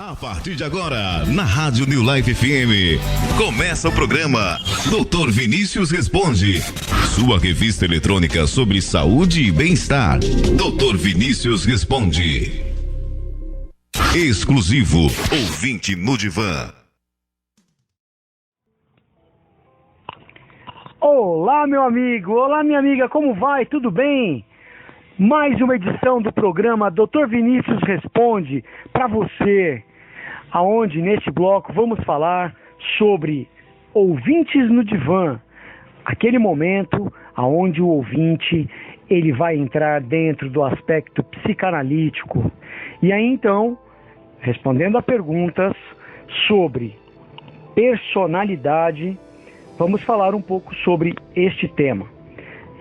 A partir de agora, na Rádio New Life FM, começa o programa Dr. Vinícius Responde, sua revista eletrônica sobre saúde e bem-estar. Dr. Vinícius Responde. Exclusivo, ouvinte no divã. Olá, meu amigo, olá, minha amiga, como vai? Tudo bem? Mais uma edição do programa Dr. Vinícius Responde para você, aonde neste bloco vamos falar sobre ouvintes no divã, aquele momento aonde o ouvinte ele vai entrar dentro do aspecto psicanalítico e aí então, respondendo a perguntas sobre personalidade, vamos falar um pouco sobre este tema.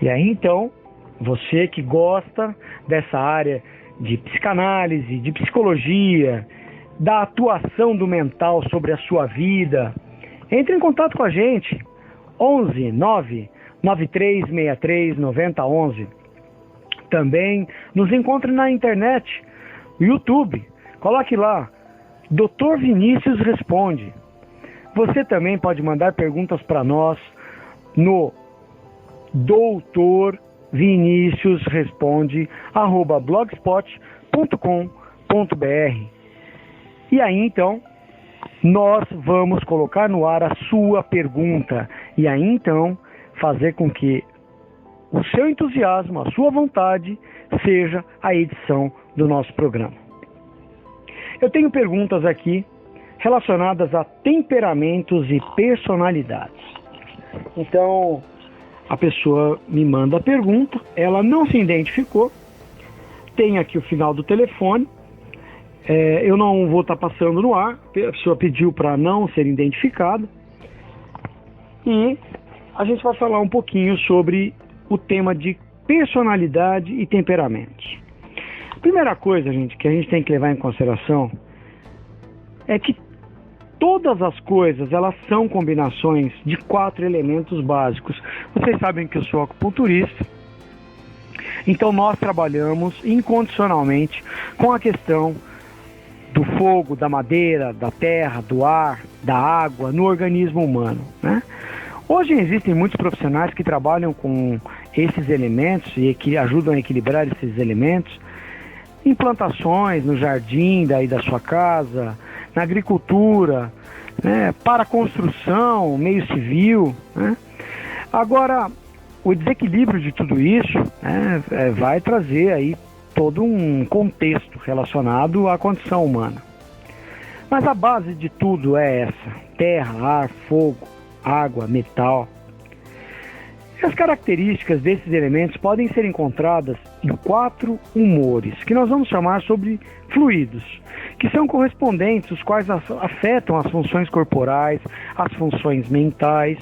E aí então, você que gosta dessa área de psicanálise, de psicologia, da atuação do mental sobre a sua vida, entre em contato com a gente, 11 9 9363 9011. Também nos encontre na internet, YouTube, coloque lá, Dr. Vinícius Responde. Você também pode mandar perguntas para nós no doutorviniciusresponde@blogspot.com.br. E aí então, nós vamos colocar no ar a sua pergunta. E aí então, fazer com que o seu entusiasmo, a sua vontade, seja a edição do nosso programa. Eu tenho perguntas aqui relacionadas a temperamentos e personalidades. Então, a pessoa me manda a pergunta, ela não se identificou, tem aqui o final do telefone, eu não vou estar passando no ar, a pessoa pediu para não ser identificada, e a gente vai falar um pouquinho sobre o tema de personalidade e temperamentos. A primeira coisa, gente, que a gente tem que levar em consideração é que todas as coisas, elas são combinações de 4 elementos básicos. Vocês sabem que eu sou acupunturista, então nós trabalhamos incondicionalmente com a questão do fogo, da madeira, da terra, do ar, da água no organismo humano, né? Hoje existem muitos profissionais que trabalham com esses elementos e que ajudam a equilibrar esses elementos em plantações, no jardim daí da sua casa, na agricultura, né, para a construção, meio civil, né? Agora, o desequilíbrio de tudo isso, né, vai trazer aí todo um contexto relacionado à condição humana. Mas a base de tudo é essa: terra, ar, fogo, água, metal. As características desses elementos podem ser encontradas em 4 humores, que nós vamos chamar sobre fluidos, que são correspondentes, os quais afetam as funções corporais, as funções mentais.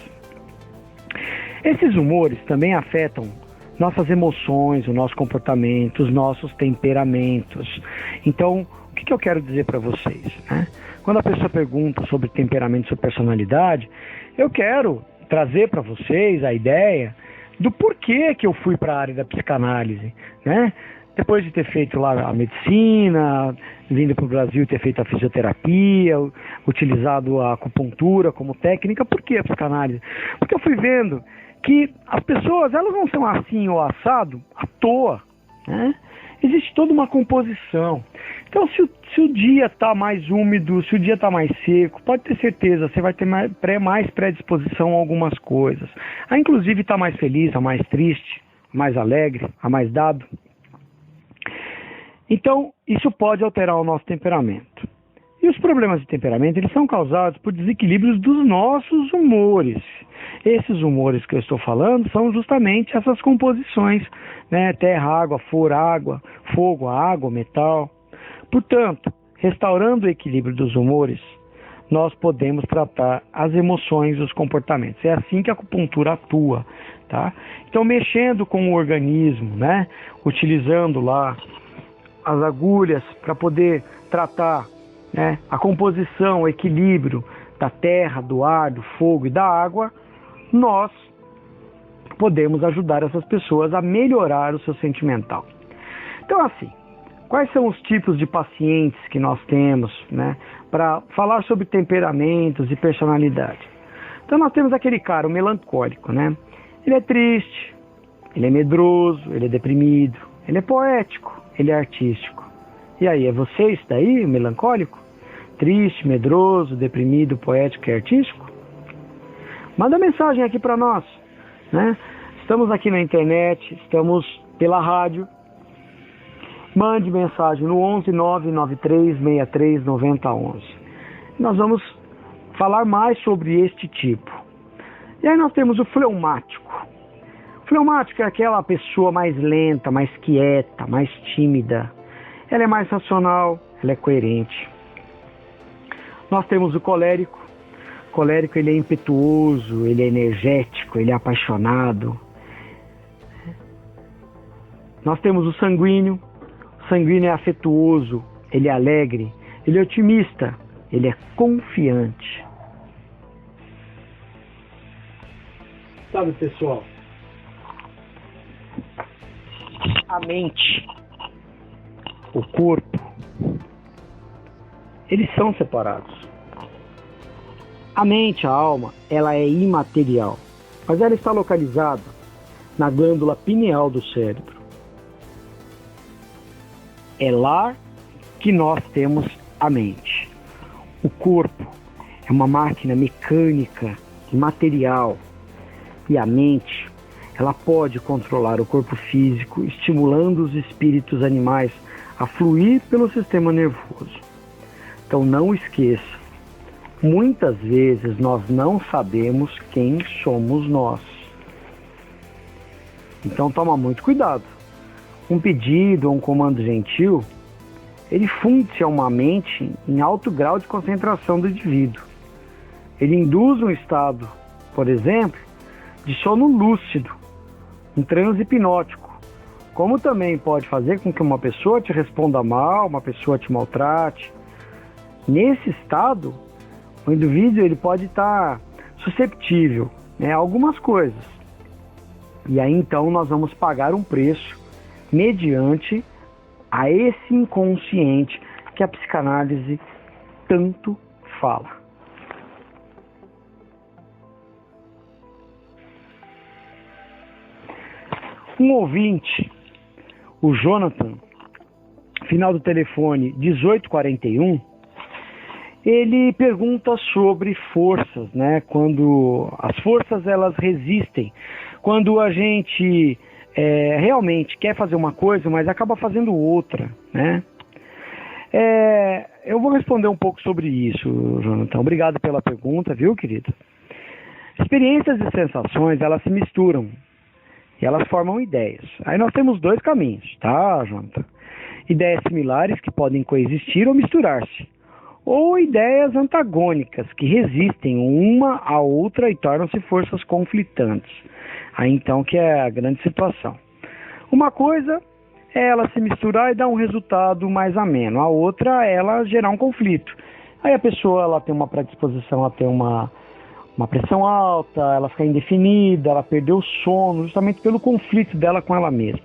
Esses humores também afetam nossas emoções, o nosso comportamento, os nossos temperamentos. Então, o que eu quero dizer para vocês, né? Quando a pessoa pergunta sobre temperamento e sobre personalidade, eu quero trazer para vocês a ideia do porquê que eu fui para a área da psicanálise, né? Depois de ter feito lá a medicina, vindo para o Brasil e ter feito a fisioterapia, utilizado a acupuntura como técnica, por que a psicanálise? Porque eu fui vendo que as pessoas, elas não são assim ou assado à toa, né? Existe toda uma composição. Então, se o dia está mais úmido, se o dia está mais seco, pode ter certeza, você vai ter mais predisposição a algumas coisas. A inclusive estar mais feliz, a mais triste, mais alegre, a mais dado. Então, isso pode alterar o nosso temperamento. E os problemas de temperamento, eles são causados por desequilíbrios dos nossos humores. Esses humores que eu estou falando são justamente essas composições, né? Terra, água, fogo, água, metal. Portanto, restaurando o equilíbrio dos humores, nós podemos tratar as emoções e os comportamentos. É assim que a acupuntura atua, tá? Então, mexendo com o organismo, né? Utilizando lá as agulhas para poder tratar, né, a composição, o equilíbrio da terra, do ar, do fogo e da água, nós podemos ajudar essas pessoas a melhorar o seu sentimental. Então, assim, Quais são os tipos de pacientes que nós temos, né? Para falar sobre temperamentos e personalidade. Então nós temos aquele cara, o melancólico, né? Ele é triste, ele é medroso, ele é deprimido, ele é poético, ele é artístico. E aí, é você isso daí, o melancólico? Triste, medroso, deprimido, poético e artístico? Manda mensagem aqui para nós, né? Estamos aqui na internet, estamos pela rádio. Mande mensagem no 11 993 63 90 11. Nós vamos falar mais sobre este tipo. E aí nós temos o fleumático. O fleumático é aquela pessoa mais lenta, mais quieta, mais tímida. Ela é mais racional, ela é coerente. Nós temos o colérico. O colérico, ele é impetuoso, ele é energético, ele é apaixonado. Nós temos o sanguíneo. O sanguíneo é afetuoso, ele é alegre, ele é otimista, ele é confiante. Sabe, pessoal, a mente, o corpo, eles são separados. A mente, a alma, ela é imaterial, mas ela está localizada na glândula pineal do cérebro. É lá que nós temos a mente. O corpo é uma máquina mecânica e material. E a mente, ela pode controlar o corpo físico, estimulando os espíritos animais a fluir pelo sistema nervoso. Então não esqueça, muitas vezes nós não sabemos quem somos nós. Então toma muito cuidado. Um pedido ou um comando gentil, ele funde-se a uma mente em alto grau de concentração do indivíduo. Ele induz um estado, por exemplo, de sono lúcido, um transe hipnótico, como também pode fazer com que uma pessoa te responda mal, uma pessoa te maltrate. Nesse estado, o indivíduo ele pode estar susceptível, né, a algumas coisas. E aí então nós vamos pagar um preço mediante a esse inconsciente que a psicanálise tanto fala. Um ouvinte, o Jonathan, final do telefone 1841, ele pergunta sobre forças, né? Quando as forças elas resistem, quando a gente realmente quer fazer uma coisa, mas acaba fazendo outra, né? Eu vou responder um pouco sobre isso, Jonathan. Obrigado pela pergunta, viu, querido? Experiências e sensações, elas se misturam e elas formam ideias. Aí nós temos dois caminhos, tá, Jonathan? Ideias similares que podem coexistir ou misturar-se, ou ideias antagônicas que resistem uma à outra e tornam-se forças conflitantes. Aí então que é a grande situação. Uma coisa é ela se misturar e dar um resultado mais ameno. A outra é ela gerar um conflito. Aí a pessoa ela tem uma predisposição a ter uma pressão alta, ela fica indefinida, ela perdeu o sono, justamente pelo conflito dela com ela mesma.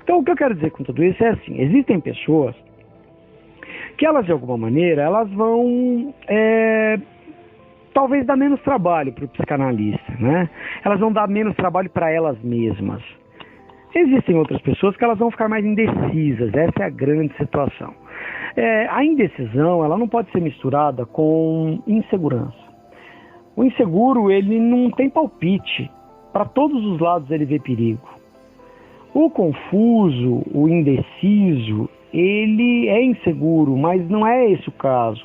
Então o que eu quero dizer com tudo isso é assim, existem pessoas que elas de alguma maneira, elas vão talvez dar menos trabalho para o psicanalista, né? Elas vão dar menos trabalho para elas mesmas. Existem outras pessoas que elas vão ficar mais indecisas, essa é a grande situação. A indecisão, ela não pode ser misturada com insegurança. O inseguro, ele não tem palpite, para todos os lados ele vê perigo. O confuso, o indeciso, ele é inseguro, mas não é esse o caso.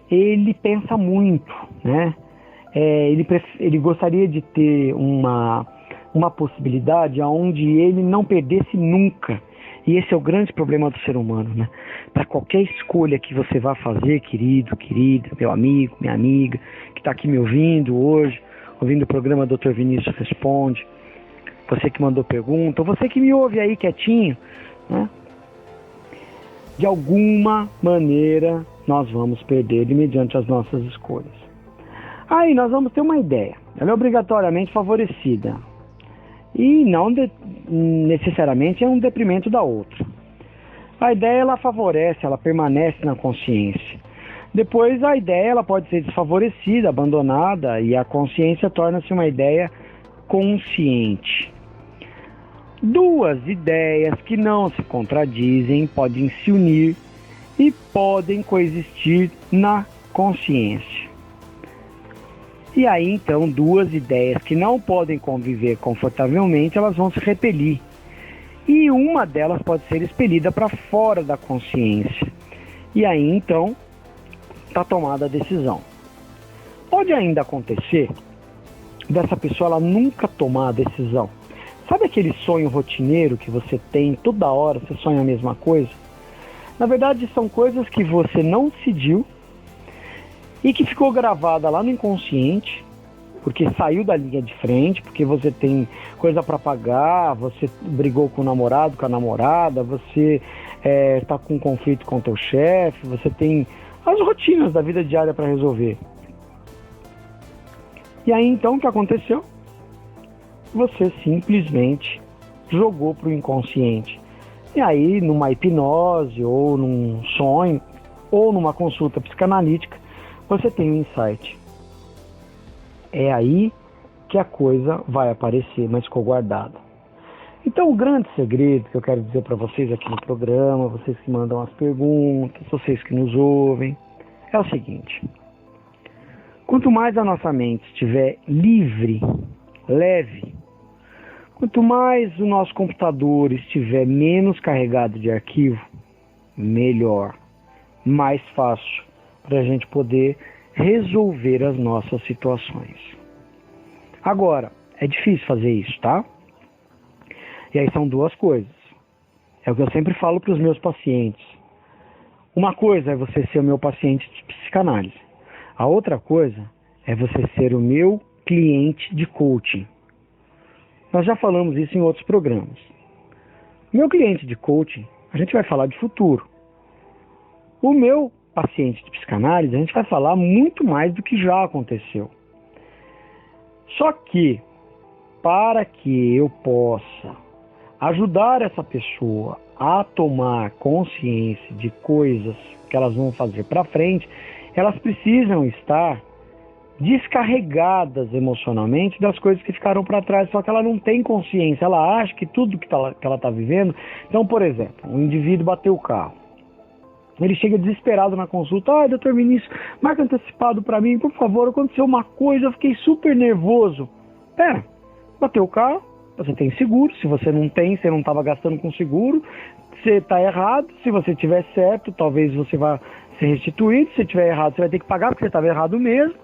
Ele pensa muito, né? Ele gostaria de ter uma possibilidade onde ele não perdesse nunca. E esse é o grande problema do ser humano, né? Para qualquer escolha que você vá fazer, querido, querida, meu amigo, minha amiga, que está aqui me ouvindo hoje, ouvindo o programa Dr. Vinícius Responde, você que mandou pergunta, ou você que me ouve aí quietinho, né? De alguma maneira nós vamos perder ele mediante as nossas escolhas. Aí nós vamos ter uma ideia, ela é obrigatoriamente favorecida e não necessariamente é um detrimento da outra. A ideia ela favorece, ela permanece na consciência. Depois a ideia ela pode ser desfavorecida, abandonada e a consciência torna-se uma ideia consciente. Duas ideias que não se contradizem podem se unir e podem coexistir na consciência. E aí então duas ideias que não podem conviver confortavelmente, elas vão se repelir. E uma delas pode ser expelida para fora da consciência. E aí então está tomada a decisão. Pode ainda acontecer dessa pessoa ela nunca tomar a decisão. Sabe aquele sonho rotineiro que você tem toda hora, você sonha a mesma coisa? Na verdade são coisas que você não decidiu e que ficou gravada lá no inconsciente, porque saiu da linha de frente, porque você tem coisa para pagar, você brigou com o namorado, com a namorada, você está com um conflito com o teu chefe, você tem as rotinas da vida diária para resolver. E aí então o que aconteceu? Você simplesmente jogou para o inconsciente. E aí numa hipnose, ou num sonho, ou numa consulta psicanalítica, você tem um insight. É aí que a coisa vai aparecer, mas ficou guardada. Então o grande segredo que eu quero dizer para vocês aqui no programa, vocês que mandam as perguntas, vocês que nos ouvem, é o seguinte: quanto mais a nossa mente estiver livre, leve, quanto mais o nosso computador estiver menos carregado de arquivo, melhor, mais fácil para a gente poder resolver as nossas situações. Agora, é difícil fazer isso, tá? E aí são duas coisas. É o que eu sempre falo para os meus pacientes. Uma coisa é você ser o meu paciente de psicanálise. A outra coisa é você ser o meu cliente de coaching. Nós já falamos isso em outros programas. Meu cliente de coaching, a gente vai falar de futuro. O meu paciente de psicanálise, a gente vai falar muito mais do que já aconteceu. Só que, para que eu possa ajudar essa pessoa a tomar consciência de coisas que elas vão fazer para frente, elas precisam estar descarregadas emocionalmente das coisas que ficaram para trás, só que ela não tem consciência, ela acha que tudo que ela está vivendo. Então, por exemplo, um indivíduo bateu o carro, ele chega desesperado na consulta: doutor Vinícius, marca antecipado para mim, por favor, aconteceu uma coisa, eu fiquei super nervoso. Pera, bateu o carro, você tem seguro, se você não tem, você não estava gastando com seguro, você está errado, se você tiver certo, talvez você vá ser restituído, se tiver errado, você vai ter que pagar porque você estava errado mesmo.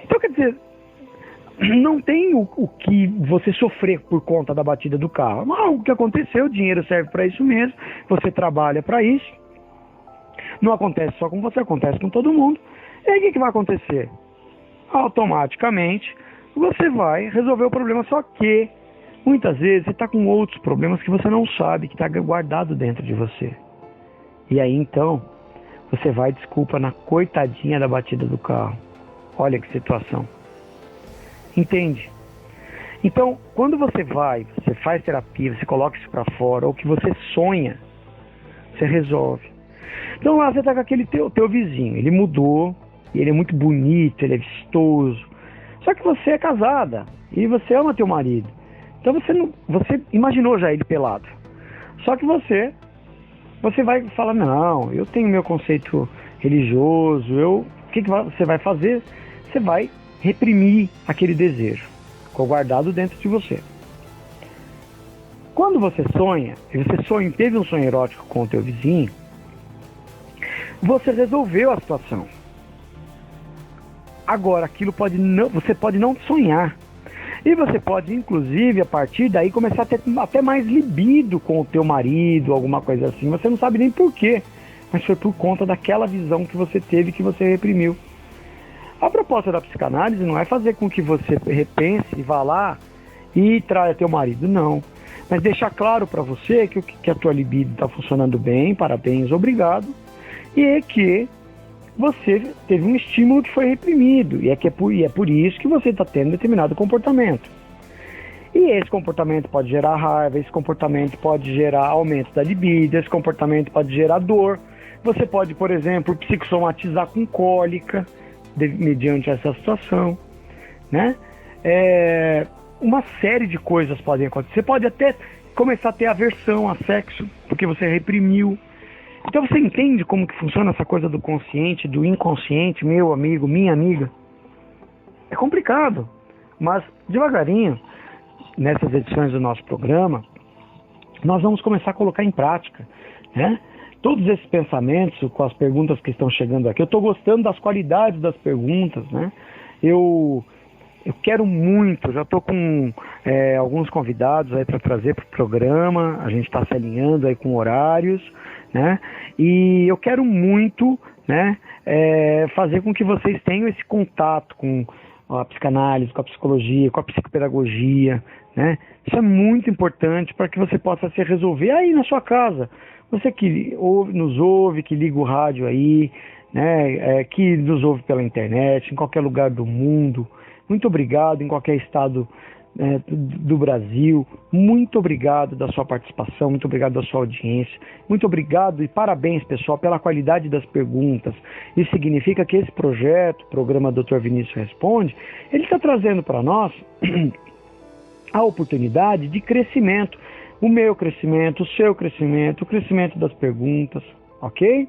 Então, quer dizer, não tem o que você sofrer por conta da batida do carro. Mas o que aconteceu, o dinheiro serve para isso mesmo, você trabalha para isso. Não acontece só com você, acontece com todo mundo. E aí o que vai acontecer? Automaticamente você vai resolver o problema, só que muitas vezes você está com outros problemas que você não sabe, que está guardado dentro de você. E aí então você vai, desculpa, na coitadinha da batida do carro. Olha que situação. Entende? Então, quando você faz terapia, você coloca isso para fora, ou que você sonha, você resolve. Então lá você está com aquele teu vizinho, ele mudou, e ele é muito bonito, ele é vistoso. Só que você é casada, e você ama teu marido. Então você imaginou já ele pelado. Só que você vai falar: não, eu tenho meu conceito religioso, o que você vai fazer? Você vai reprimir aquele desejo, ficou guardado dentro de você. Quando você sonha, e teve um sonho erótico com o teu vizinho, você resolveu a situação. Agora, você pode não sonhar. E você pode, inclusive, a partir daí, começar a ter até mais libido com o teu marido, alguma coisa assim. Você não sabe nem por quê, mas foi por conta daquela visão que você teve, que você reprimiu. A proposta da psicanálise não é fazer com que você repense e vá lá e traia teu marido, não. Mas deixar claro para você que a tua libido está funcionando bem, parabéns, obrigado, e que você teve um estímulo que foi reprimido, e é por isso que você está tendo determinado comportamento. E esse comportamento pode gerar raiva, esse comportamento pode gerar aumento da libido, esse comportamento pode gerar dor. Você pode, por exemplo, psicossomatizar com cólica, mediante essa situação, né? Uma série de coisas podem acontecer. Você pode até começar a ter aversão a sexo, porque você reprimiu. Então você entende como que funciona essa coisa do consciente, do inconsciente, meu amigo, minha amiga? É complicado, mas devagarinho, nessas edições do nosso programa, nós vamos começar a colocar em prática, né? Todos esses pensamentos com as perguntas que estão chegando aqui. Eu estou gostando das qualidades das perguntas, né? Eu quero muito, já estou com alguns convidados aí para trazer para o programa, a gente está se alinhando aí com horários, né? E eu quero muito, né, fazer com que vocês tenham esse contato com a psicanálise, com a psicologia, com a psicopedagogia, né? Isso é muito importante para que você possa se resolver aí na sua casa. Você que nos ouve, que liga o rádio aí, né, que nos ouve pela internet, em qualquer lugar do mundo, muito obrigado, em qualquer estado do Brasil, muito obrigado da sua participação, muito obrigado da sua audiência, muito obrigado e parabéns, pessoal, pela qualidade das perguntas. Isso significa que esse projeto, o programa Dr. Vinícius Responde, ele está trazendo para nós a oportunidade de crescimento, o meu crescimento, o seu crescimento, o crescimento das perguntas, ok?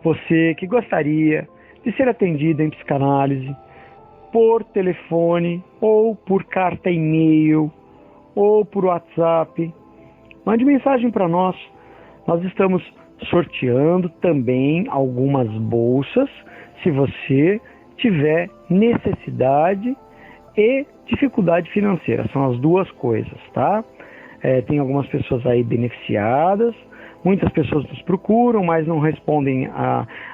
Você que gostaria de ser atendido em psicanálise, por telefone, ou por carta e-mail, ou por WhatsApp, mande mensagem para nós. Nós estamos sorteando também algumas bolsas, se você tiver necessidade e dificuldade financeira. São as duas coisas, tá? Tem algumas pessoas aí beneficiadas, muitas pessoas nos procuram, mas não respondem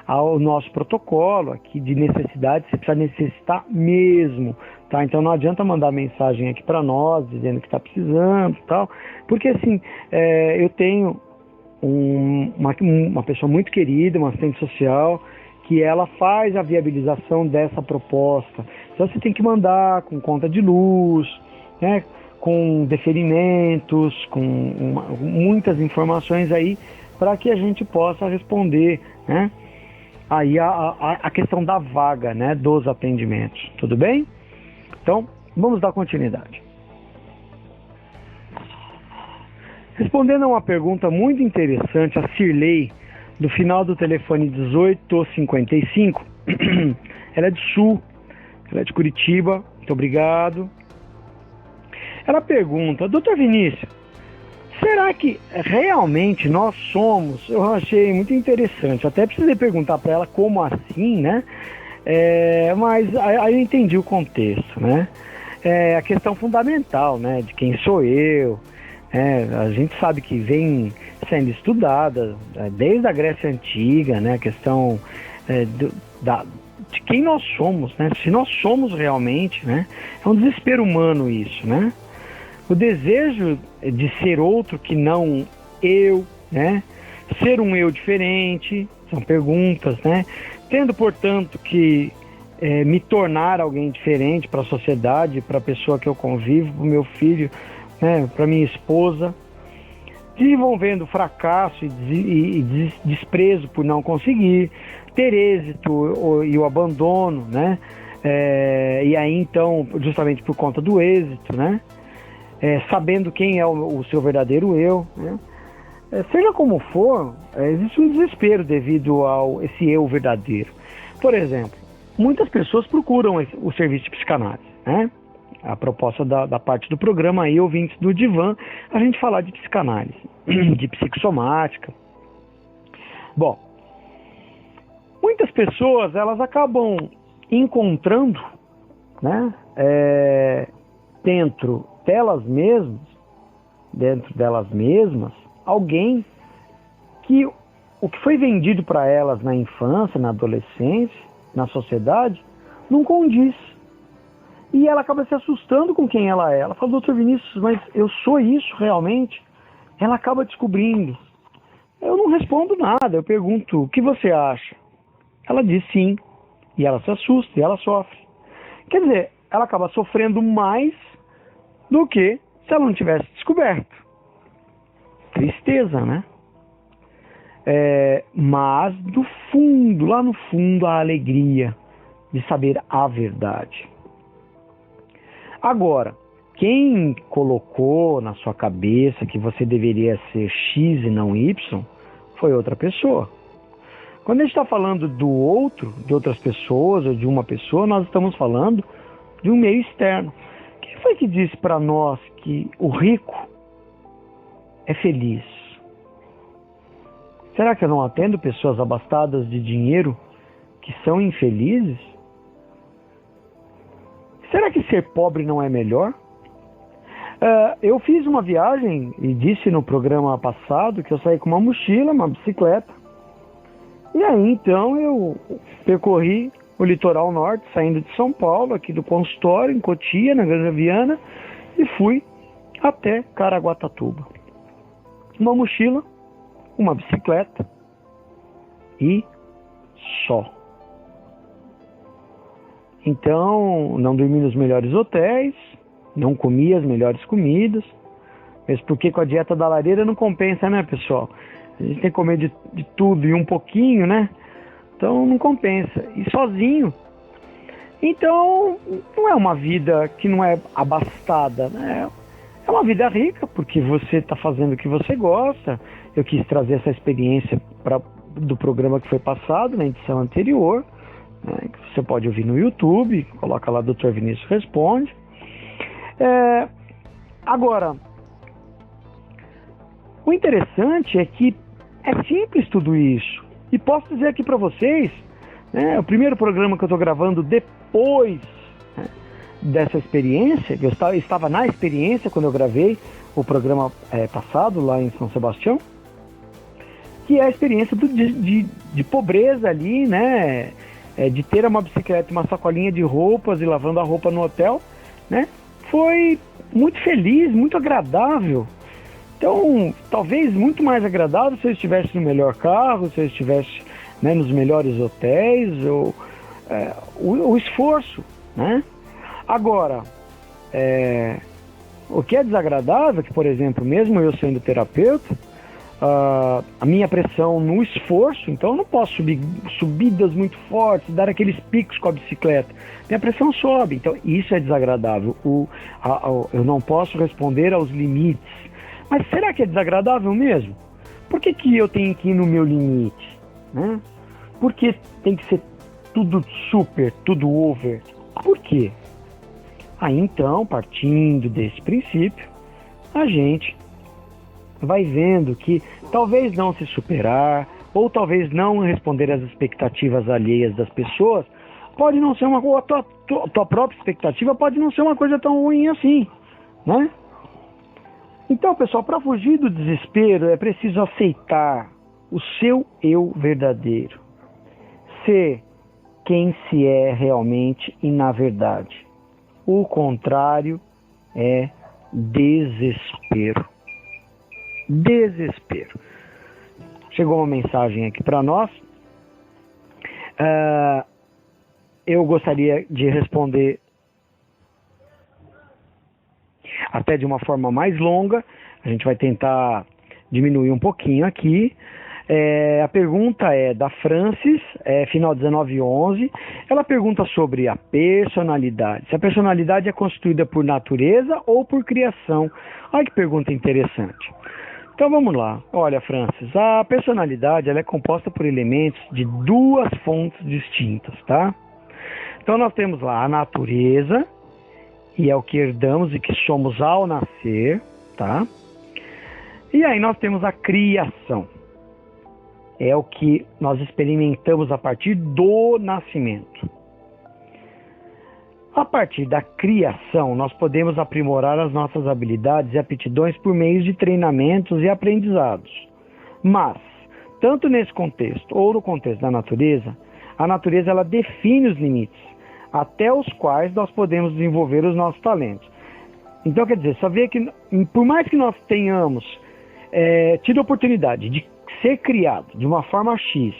ao nosso protocolo aqui de necessidade. Você precisa necessitar mesmo, tá? Então não adianta mandar mensagem aqui para nós dizendo que está precisando e tal, porque assim, eu tenho uma pessoa muito querida, uma assistente social, que ela faz a viabilização dessa proposta. Então você tem que mandar com conta de luz, né, com deferimentos, com muitas informações aí, para que a gente possa responder, né, aí a questão da vaga, né, dos atendimentos. Tudo bem? Então, vamos dar continuidade. Respondendo a uma pergunta muito interessante, a Cirlei, do final do telefone 1855, ela é do Sul, ela é de Curitiba, muito obrigado. Ela pergunta: Dr. Vinícius, será que realmente nós somos? Eu achei muito interessante, até precisei perguntar para ela como assim, né? Mas aí eu entendi o contexto, né? A questão fundamental, né, de quem sou eu. A gente sabe que vem sendo estudada desde a Grécia Antiga, né, a questão de quem nós somos, né, se nós somos realmente, né, é um desespero humano isso, né, o desejo de ser outro que não eu, né, ser um eu diferente, são perguntas, né, tendo, portanto, que me tornar alguém diferente para a sociedade, para a pessoa que eu convivo, para o meu filho, né, para minha esposa, desenvolvendo fracasso e desprezo por não conseguir, ter êxito e o abandono, né? E aí então, justamente por conta do êxito, né? Sabendo quem é o seu verdadeiro eu, né? Seja como for, existe um desespero devido a esse eu verdadeiro. Por exemplo, muitas pessoas procuram o serviço de psicanálise, né? A proposta da parte do programa aí, ouvintes do Divã, a gente falar de psicanálise, de psicossomática. Bom, muitas pessoas, elas acabam encontrando, né, dentro delas mesmas, alguém que o que foi vendido para elas na infância, na adolescência, na sociedade, não condiz. E ela acaba se assustando com quem ela é. Ela fala: Dr. Vinícius, mas eu sou isso realmente? Ela acaba descobrindo. Eu não respondo nada, eu pergunto: o que você acha? Ela diz sim. E ela se assusta, e ela sofre. Quer dizer, ela acaba sofrendo mais do que se ela não tivesse descoberto. Tristeza, né? Mas do fundo, lá no fundo, a alegria de saber a verdade. Agora, quem colocou na sua cabeça que você deveria ser X e não Y foi outra pessoa. Quando a gente está falando do outro, de outras pessoas ou de uma pessoa, nós estamos falando de um meio externo. Quem foi que disse para nós que o rico é feliz? Será que eu não atendo pessoas abastadas de dinheiro que são infelizes? Será que ser pobre não é melhor? Eu fiz uma viagem e disse no programa passado que eu saí com uma mochila, uma bicicleta. E aí então eu percorri o litoral norte, saindo de São Paulo, aqui do consultório, em Cotia, na Granja Viana, e fui até Caraguatatuba. Uma mochila, uma bicicleta e só. Então, não dormi nos melhores hotéis, não comi as melhores comidas, mesmo porque com a dieta da lareira não compensa, né, pessoal? A gente tem que comer de tudo e um pouquinho, né? Então não compensa. E sozinho. Então, não é uma vida que não é abastada, né? É uma vida rica, porque você está fazendo o que você gosta. Eu quis trazer essa experiência do programa que foi passado, na edição anterior, né, que você pode ouvir no YouTube, coloca lá Dr. Vinícius Responde. Agora, o interessante é que é simples tudo isso. E posso dizer aqui para vocês, né, o primeiro programa que eu estou gravando depois, né, dessa experiência, eu estava na experiência quando eu gravei o programa passado lá em São Sebastião, que é a experiência de pobreza ali, né, de ter uma bicicleta e uma sacolinha de roupas e lavando a roupa no hotel, né, foi muito feliz, muito agradável. Então, talvez muito mais agradável se eu estivesse no melhor carro, se eu estivesse, né, nos melhores hotéis, ou o esforço, né? Agora, o que é desagradável é que, por exemplo, mesmo eu sendo terapeuta, a minha pressão no esforço, então eu não posso subir subidas muito fortes, dar aqueles picos com a bicicleta. Minha pressão sobe, então isso é desagradável. Eu não posso responder aos limites. Mas será que é desagradável mesmo? Por que eu tenho que ir no meu limite? Né? Por que tem que ser tudo super, tudo over? Por quê? Aí então, partindo desse princípio, a gente vai vendo que talvez não se superar, ou talvez não responder às expectativas alheias das pessoas, pode não ser a tua própria expectativa pode não ser uma coisa tão ruim assim, né? Então, pessoal, para fugir do desespero é preciso aceitar o seu eu verdadeiro, ser quem se é realmente e na verdade. O contrário é desespero. Desespero. Chegou uma mensagem aqui para nós. Eu gostaria de responder até de uma forma mais longa. A gente vai tentar diminuir um pouquinho aqui. A pergunta é da Francis, final 1911. Ela pergunta sobre a personalidade. Se a personalidade é constituída por natureza ou por criação. Olha que pergunta interessante. Então vamos lá. Olha, Francis, a personalidade ela é composta por elementos de duas fontes distintas, tá? Então nós temos lá a natureza, e é o que herdamos e que somos ao nascer, tá? E aí nós temos a criação. É o que nós experimentamos a partir do nascimento. A partir da criação, nós podemos aprimorar as nossas habilidades e aptidões por meio de treinamentos e aprendizados. Mas, tanto nesse contexto ou no contexto da natureza, a natureza ela define os limites até os quais nós podemos desenvolver os nossos talentos. Então, quer dizer, só ver que, por mais que nós tenhamos tido a oportunidade de ser criado de uma forma X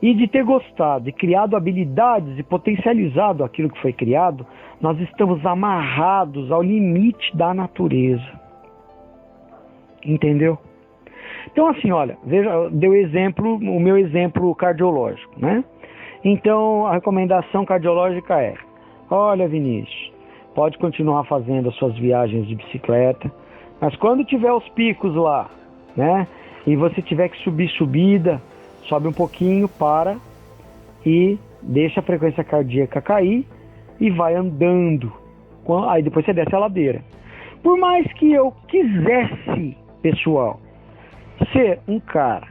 e de ter gostado e criado habilidades e potencializado aquilo que foi criado, nós estamos amarrados ao limite da natureza. Entendeu? Então, assim, olha, veja, deu exemplo, o meu exemplo cardiológico, né? Então, a recomendação cardiológica é: olha, Vinícius, pode continuar fazendo as suas viagens de bicicleta, mas quando tiver os picos lá, né? E você tiver que subir subida, sobe um pouquinho, para e deixa a frequência cardíaca cair e vai andando. Aí depois você desce a ladeira. Por mais que eu quisesse, pessoal, ser um cara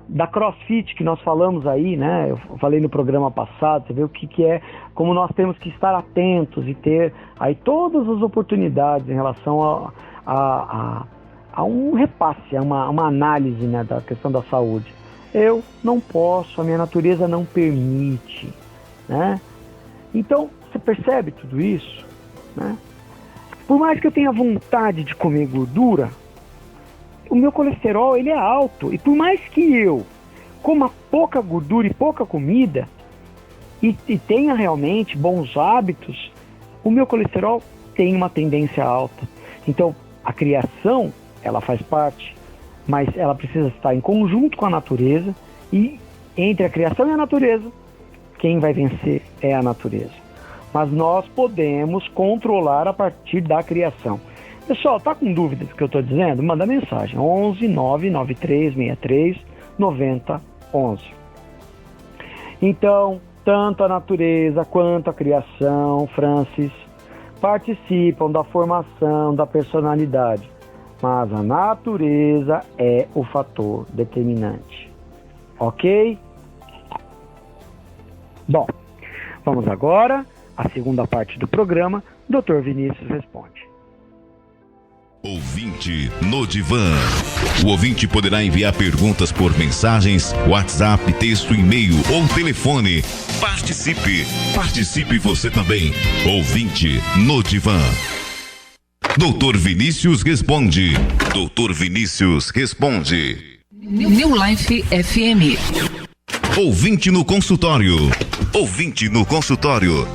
da CrossFit que nós falamos aí, né? Eu falei no programa passado, você vê o que é, como nós temos que estar atentos e ter aí todas as oportunidades em relação a um repasse, a uma análise, né, da questão da saúde. Eu não posso, a minha natureza não permite, né? Então, você percebe tudo isso, né? Por mais que eu tenha vontade de comer gordura, o meu colesterol, ele é alto. E por mais que eu coma pouca gordura e pouca comida, e tenha realmente bons hábitos, o meu colesterol tem uma tendência alta. Então, a criação, ela faz parte, mas ela precisa estar em conjunto com a natureza, e entre a criação e a natureza, quem vai vencer é a natureza. Mas nós podemos controlar a partir da criação. Pessoal, tá com dúvidas do que eu estou dizendo? Manda mensagem, 11 99363 9011. Então, tanto a natureza quanto a criação, Francis, participam da formação da personalidade, mas a natureza é o fator determinante. Ok? Bom, vamos agora à segunda parte do programa. Dr. Vinícius responde. Ouvinte no Divã. O ouvinte poderá enviar perguntas por mensagens, WhatsApp, texto, e-mail ou telefone. Participe você também. Ouvinte no Divã. Doutor Vinícius responde. Doutor Vinícius responde. New Life FM. Ouvinte no consultório. Ouvinte no consultório.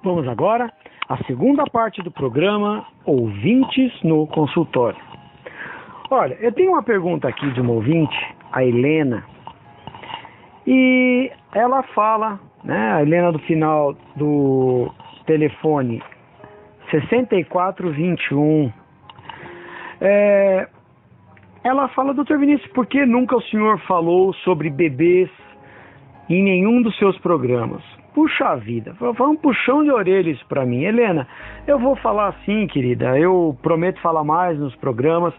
Vamos agora à segunda parte do programa, Ouvintes no Consultório. Olha, eu tenho uma pergunta aqui de uma ouvinte, a Helena, e ela fala, né, a Helena do final do telefone 6421, ela fala: Dr. Vinícius, por que nunca o senhor falou sobre bebês em nenhum dos seus programas? Puxa vida, foi um puxão de orelha isso pra mim. Helena, eu vou falar assim, querida, eu prometo falar mais nos programas.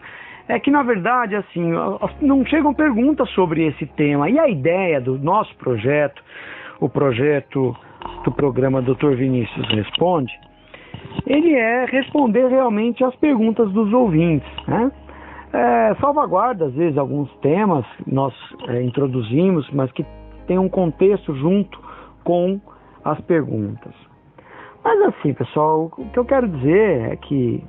É que, na verdade, assim, não chegam perguntas sobre esse tema. E a ideia do nosso projeto, o projeto do programa Dr. Vinícius Responde, ele é responder realmente às perguntas dos ouvintes, né? Salvaguarda, às vezes, alguns temas que nós introduzimos, mas que tem um contexto junto com as perguntas. Mas assim, pessoal, o que eu quero dizer é que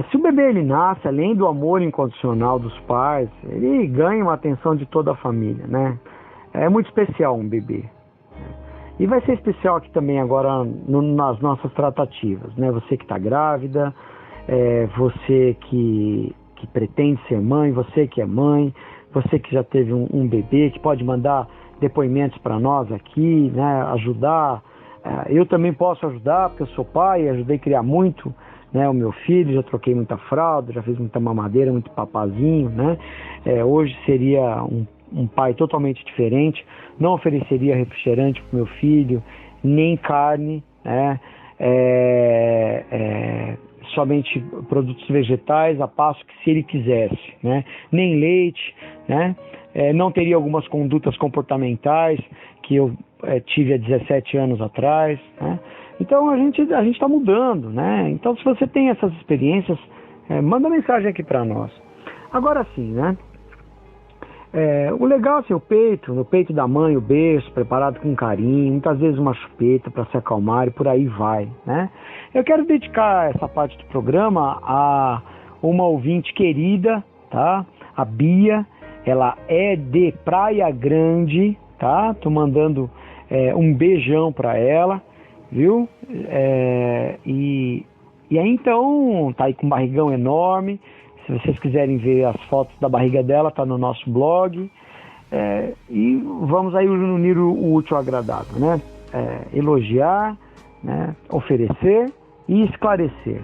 se o bebê ele nasce, além do amor incondicional dos pais, ele ganha uma atenção de toda a família, né? É muito especial um bebê. E vai ser especial aqui também agora nas nossas tratativas, né? Você que está grávida, você que pretende ser mãe, você que é mãe, você que já teve um bebê, que pode mandar depoimentos para nós aqui, né, ajudar. Eu também posso ajudar, porque eu sou pai, ajudei a criar muito, né, o meu filho, já troquei muita fralda, já fiz muita mamadeira, muito papazinho, né. Hoje seria um pai totalmente diferente, não ofereceria refrigerante para o meu filho, nem carne, né, somente produtos vegetais, a passo que se ele quisesse, né, nem leite, né. Não teria algumas condutas comportamentais que eu tive há 17 anos atrás, né? Então a gente está mudando, né? Então, se você tem essas experiências, manda mensagem aqui para nós. Agora sim, né? O legal é assim, no peito da mãe, o berço preparado com carinho, muitas vezes uma chupeta para se acalmar e por aí vai, né? Eu quero dedicar essa parte do programa uma ouvinte querida, tá? A Bia, ela é de Praia Grande, tá? Tô mandando um beijão para ela, viu? E aí então, tá aí com um barrigão enorme. Se vocês quiserem ver as fotos da barriga dela, tá no nosso blog. E vamos aí unir o útil ao agradável, né? Elogiar, né? Oferecer e esclarecer.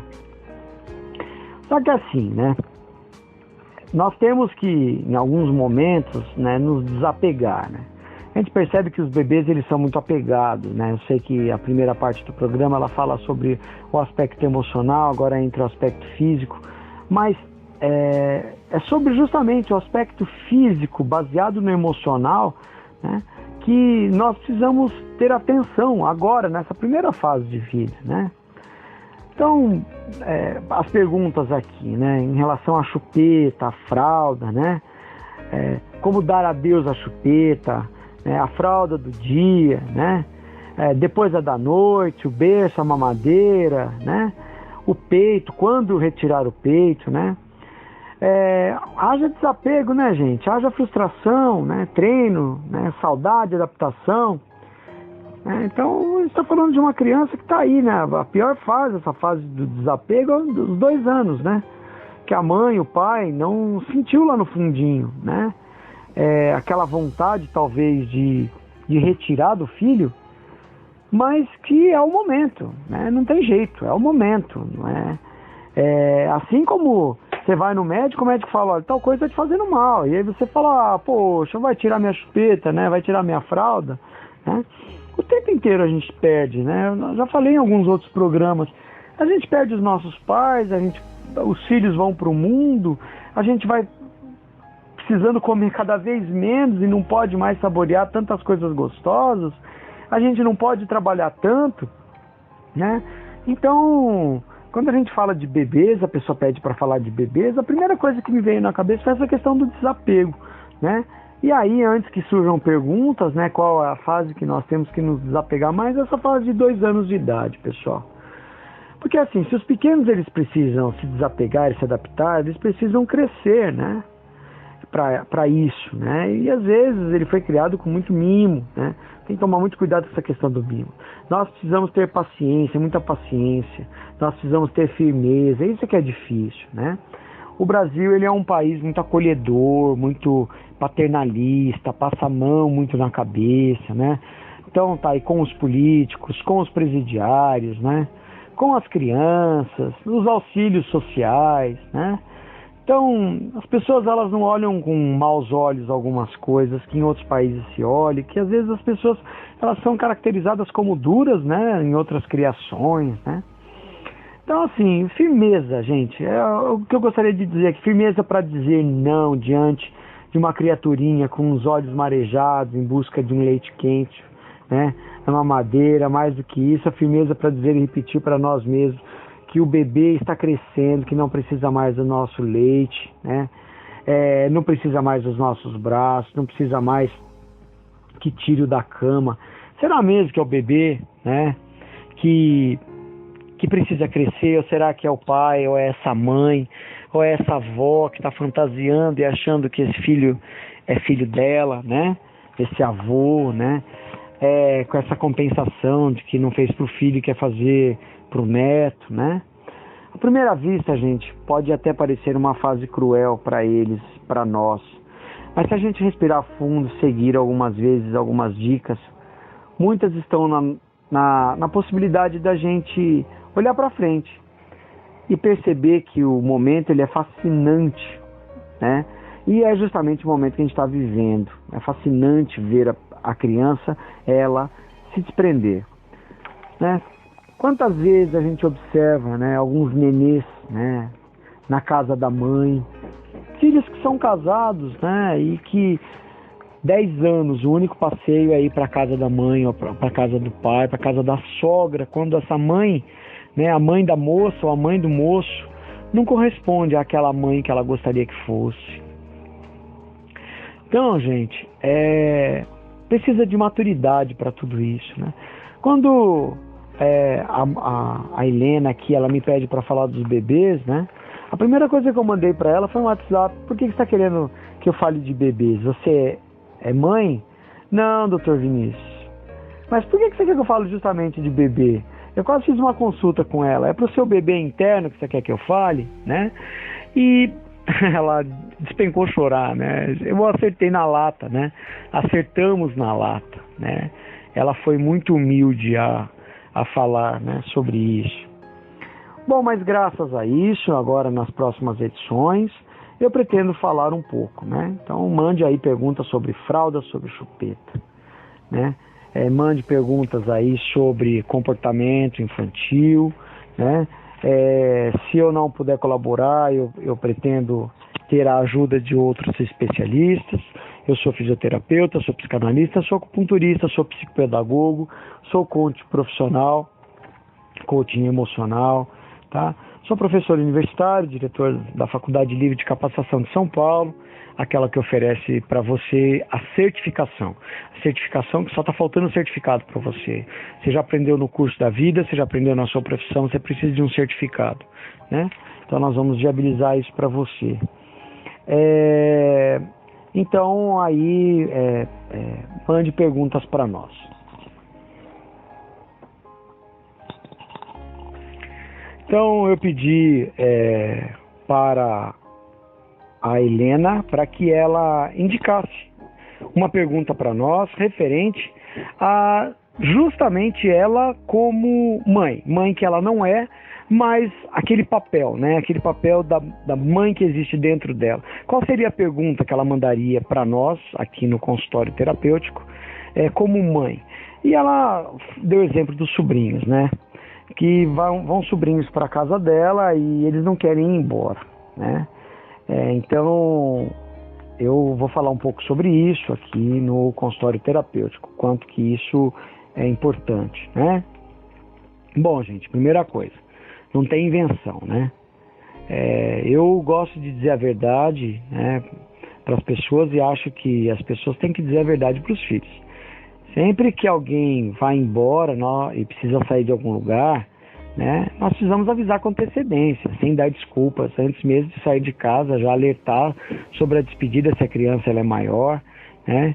Só que assim, né? Nós temos que, em alguns momentos, né, nos desapegar, né? A gente percebe que os bebês, eles são muito apegados, né? Eu sei que a primeira parte do programa, ela fala sobre o aspecto emocional, agora entra o aspecto físico, mas é sobre justamente o aspecto físico, baseado no emocional, né, que nós precisamos ter atenção agora, nessa primeira fase de vida, né? Então, as perguntas aqui, né, em relação à chupeta, à fralda, né, como dar adeus à chupeta, né, a fralda do dia, né, depois a da noite, o berço, a mamadeira, né, o peito, quando retirar o peito, né, haja desapego, né, gente, haja frustração, né, treino, né, saudade, adaptação. Então, a gente está falando de uma criança que está aí, né? A pior fase, essa fase do desapego, é dos 2 anos, né? Que a mãe, o pai não sentiu lá no fundinho, né? Aquela vontade, talvez, de retirar do filho, mas que é o momento, né? Não tem jeito, é o momento, não é? Assim como você vai no médico, o médico fala, olha, tal coisa está te fazendo mal. E aí você fala, poxa, vai tirar minha chupeta, né? Vai tirar minha fralda, né? O tempo inteiro a gente perde, né? Eu já falei em alguns outros programas. A gente perde os nossos pais, os filhos vão para o mundo, a gente vai precisando comer cada vez menos e não pode mais saborear tantas coisas gostosas. A gente não pode trabalhar tanto, né? Então, quando a gente fala de bebês, a pessoa pede para falar de bebês, a primeira coisa que me veio na cabeça foi essa questão do desapego, né? E aí, antes que surjam perguntas, né, qual é a fase que nós temos que nos desapegar mais, essa fase de 2 anos de idade, pessoal. Porque assim, se os pequenos eles precisam se desapegar e se adaptar, eles precisam crescer, né, para isso, né, e às vezes ele foi criado com muito mimo, né, tem que tomar muito cuidado com essa questão do mimo. Nós precisamos ter paciência, muita paciência, nós precisamos ter firmeza, isso é que é difícil, né. O Brasil, ele é um país muito acolhedor, muito paternalista, passa a mão muito na cabeça, né? Então tá aí com os políticos, com os presidiários, né? Com as crianças, os auxílios sociais, né? Então, as pessoas, elas não olham com maus olhos algumas coisas que em outros países se olham, que às vezes as pessoas, elas são caracterizadas como duras, né? Em outras criações, né? Então, assim, firmeza, gente. O que eu gostaria de dizer é que firmeza para dizer não diante de uma criaturinha com os olhos marejados em busca de um leite quente, né? É uma mamadeira, mais do que isso, a firmeza para dizer e repetir para nós mesmos que o bebê está crescendo, que não precisa mais do nosso leite, né? Não precisa mais dos nossos braços, não precisa mais que tire-o da cama. Será mesmo que é o bebê, né? Que precisa crescer, ou será que é o pai, ou é essa mãe, ou é essa avó que está fantasiando e achando que esse filho é filho dela, né? Esse avô, né? Com essa compensação de que não fez para o filho e quer fazer para o neto, né? À primeira vista, gente, pode até parecer uma fase cruel para eles, para nós. Mas se a gente respirar fundo, seguir algumas vezes algumas dicas, muitas estão na possibilidade da gente olhar para frente e perceber que o momento ele é fascinante, né? E é justamente o momento que a gente está vivendo. É fascinante ver a criança, ela se desprender, né? Quantas vezes a gente observa, né, alguns nenês, né, na casa da mãe, filhos que são casados, né, e que 10 anos, o único passeio é ir para a casa da mãe, ou para a casa do pai, para a casa da sogra, quando essa mãe, né, a mãe da moça ou a mãe do moço, não corresponde àquela mãe que ela gostaria que fosse. Então, gente, precisa de maturidade para tudo isso, né? Quando a Helena aqui, ela me pede para falar dos bebês, né? A primeira coisa que eu mandei para ela foi um WhatsApp. Por que você está querendo que eu fale de bebês? Você é mãe? Não, doutor Vinícius. Mas por que você quer que eu fale justamente de bebê? Eu quase fiz uma consulta com ela. É para o seu bebê interno que você quer que eu fale, né? E ela despencou chorar, né? Eu acertei na lata, né? Acertamos na lata, né? Ela foi muito humilde a falar, né, sobre isso. Bom, mas graças a isso, agora nas próximas edições, eu pretendo falar um pouco, né? Então mande aí perguntas sobre fralda, sobre chupeta, né? Mande perguntas aí sobre comportamento infantil, né? Se eu não puder colaborar, eu pretendo ter a ajuda de outros especialistas. Eu sou fisioterapeuta, sou psicanalista, sou acupunturista, sou psicopedagogo, sou coach profissional, coaching emocional, tá? Sou professor universitário, diretor da Faculdade Livre de Capacitação de São Paulo, aquela que oferece para você a certificação. A certificação que só está faltando um certificado para você. Você já aprendeu no curso da vida, você já aprendeu na sua profissão, você precisa de um certificado, né? Então nós vamos viabilizar isso para você. Então aí mande perguntas para nós. Então eu pedi para a Helena para que ela indicasse uma pergunta para nós referente a justamente ela como mãe que ela não é, mas aquele papel, né? Aquele papel da mãe que existe dentro dela. Qual seria a pergunta que ela mandaria para nós aqui no consultório terapêutico como mãe? E ela deu exemplo dos sobrinhos, né? Que vão sobrinhos para a casa dela e eles não querem ir embora, né? Então eu vou falar um pouco sobre isso aqui no consultório terapêutico, quanto que isso é importante, né? Bom, gente, primeira coisa, não tem invenção, né? Eu gosto de dizer a verdade, né, para as pessoas e acho que as pessoas têm que dizer a verdade para os filhos. Sempre que alguém vai embora e precisa sair de algum lugar, né, nós precisamos avisar com antecedência, sem dar desculpas, antes mesmo de sair de casa, já alertar sobre a despedida se a criança ela é maior, né?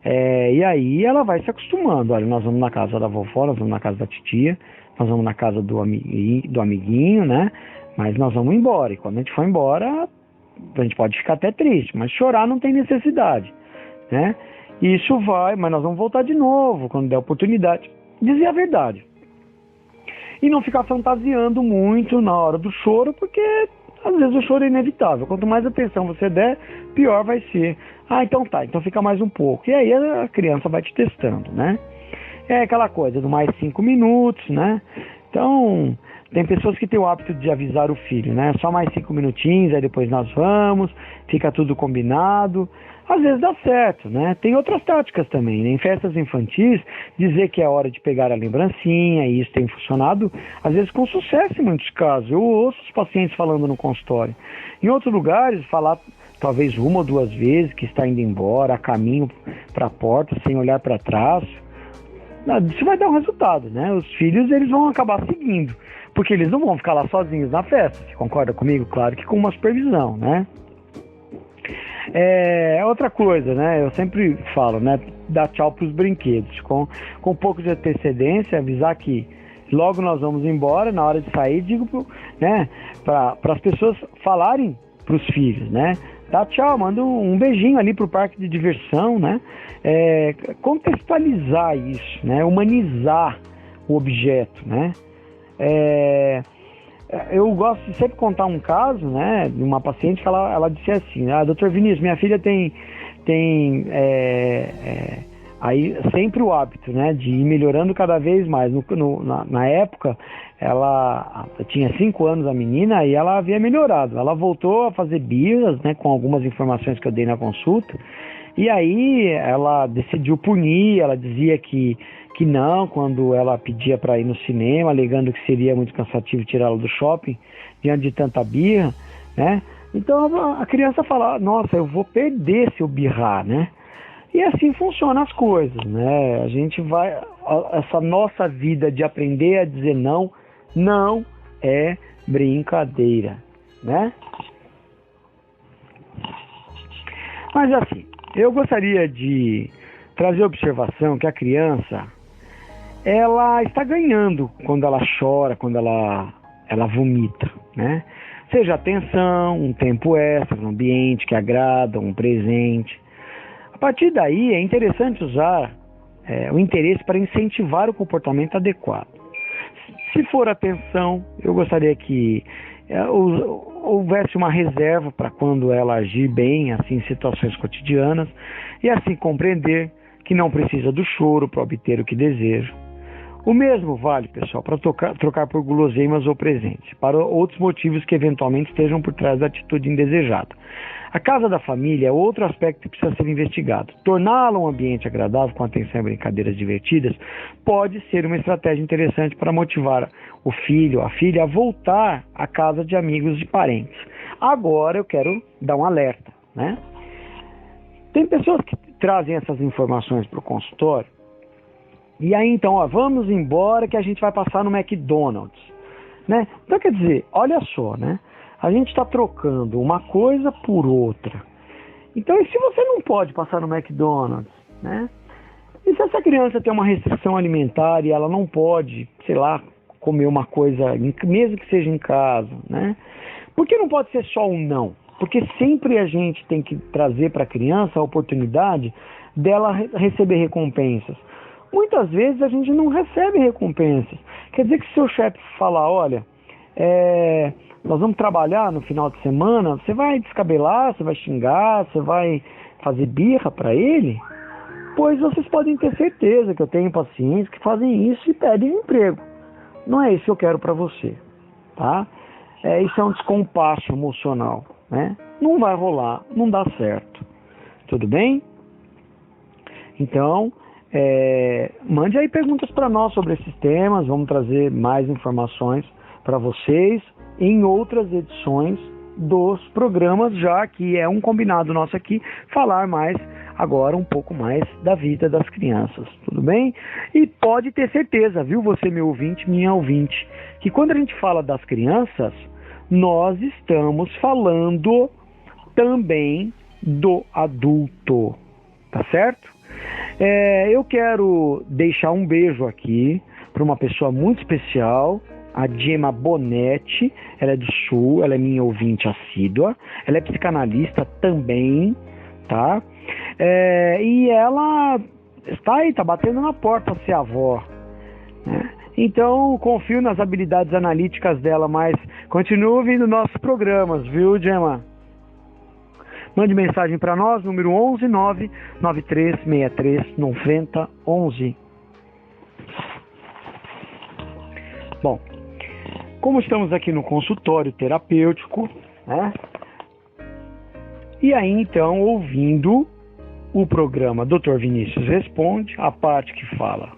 E aí ela vai se acostumando. Olha, nós vamos na casa da vovó, nós vamos na casa da titia, nós vamos na casa do amiguinho, né? Mas nós vamos embora. E quando a gente for embora, a gente pode ficar até triste, mas chorar não tem necessidade, né? Isso vai, mas nós vamos voltar de novo quando der oportunidade. Dizer a verdade. E não ficar fantasiando muito na hora do choro, porque às vezes o choro é inevitável. Quanto mais atenção você der, pior vai ser. Então tá, então fica mais um pouco. E aí a criança vai te testando, né? É aquela coisa do mais 5 minutos, né? Então, tem pessoas que têm o hábito de avisar o filho, né? Só mais 5 minutinhos, aí depois nós vamos, fica tudo combinado. Às vezes dá certo, né? Tem outras táticas também, né? Em festas infantis, dizer que é hora de pegar a lembrancinha, e isso tem funcionado, às vezes com sucesso em muitos casos. Eu ouço os pacientes falando no consultório. Em outros lugares, falar talvez 1 ou 2 vezes que está indo embora, a caminho para a porta, sem olhar para trás. Isso vai dar um resultado, né? Os filhos, eles vão acabar seguindo, porque eles não vão ficar lá sozinhos na festa. Você concorda comigo? Claro que com uma supervisão, né? Outra coisa, né? Eu sempre falo, né? Dar tchau para os brinquedos. Com um pouco de antecedência, avisar que logo nós vamos embora. Na hora de sair, digo, né? Para as pessoas falarem para os filhos, né? Dá tchau, manda um beijinho ali pro parque de diversão, né? Contextualizar isso, né? Humanizar o objeto, né? Eu gosto de sempre contar um caso, né? De uma paciente que ela disse assim: doutor Vinícius, minha filha tem aí sempre o hábito, né? De ir melhorando cada vez mais. Na época, ela tinha 5 anos, a menina, e ela havia melhorado. Ela voltou a fazer birras, né? Com algumas informações que eu dei na consulta. E aí ela decidiu punir, ela dizia que não, quando ela pedia para ir no cinema, alegando que seria muito cansativo tirá-la do shopping, diante de tanta birra, né? Então a criança fala: nossa, eu vou perder se eu birrar, né? E assim funcionam as coisas, né? A gente vai... Essa nossa vida de aprender a dizer não é brincadeira. né? Mas assim, eu gostaria de trazer a observação que a criança, ela está ganhando quando ela chora, quando ela vomita, né? Seja atenção, um tempo extra, um ambiente que agrada, um presente. A partir daí é interessante usar o interesse para incentivar o comportamento adequado. Se for atenção, eu gostaria que houvesse uma reserva para quando ela agir bem, assim, em situações cotidianas, e assim compreender que não precisa do choro para obter o que deseja. O mesmo vale, pessoal, para trocar por guloseimas ou presentes, para outros motivos que eventualmente estejam por trás da atitude indesejada. A casa da família é outro aspecto que precisa ser investigado. Torná-la um ambiente agradável com atenção e brincadeiras divertidas pode ser uma estratégia interessante para motivar o filho ou a filha a voltar à casa de amigos e parentes. Agora eu quero dar um alerta, né? Tem pessoas que trazem essas informações para o consultório e aí então, vamos embora que a gente vai passar no McDonald's, né? Então quer dizer, olha só, né? A gente está trocando uma coisa por outra. Então, e se você não pode passar no McDonald's, né? E se essa criança tem uma restrição alimentar e ela não pode, sei lá, comer uma coisa, mesmo que seja em casa, né? Por que não pode ser só um não? Porque sempre a gente tem que trazer para a criança a oportunidade dela receber recompensas. Muitas vezes a gente não recebe recompensas. Quer dizer que se seu chefe falar, olha, nós vamos trabalhar no final de semana, você vai descabelar, você vai xingar, você vai fazer birra para ele? Pois vocês podem ter certeza que eu tenho pacientes que fazem isso e pedem emprego. Não é isso que eu quero para você, tá? Isso é um descompasso emocional, né? Não vai rolar, não dá certo. Tudo bem? Então, mande aí perguntas para nós sobre esses temas, vamos trazer mais informações para vocês em outras edições dos programas, já que é um combinado nosso aqui, falar mais agora um pouco mais da vida das crianças, tudo bem? E pode ter certeza, viu, você meu ouvinte, minha ouvinte, que quando a gente fala das crianças, nós estamos falando também do adulto, tá certo? Eu quero deixar um beijo aqui para uma pessoa muito especial, a Gemma Bonetti. Ela é do Sul, ela é minha ouvinte assídua, ela é psicanalista também, tá? E ela está aí, tá batendo na porta ser avó, né? Então, confio nas habilidades analíticas dela, mas continue ouvindo nossos programas, viu, Gemma? Mande mensagem para nós, número 11 99363 9011. Bom, como estamos aqui no consultório terapêutico, né? E aí então, ouvindo o programa Dr. Vinícius Responde, a parte que fala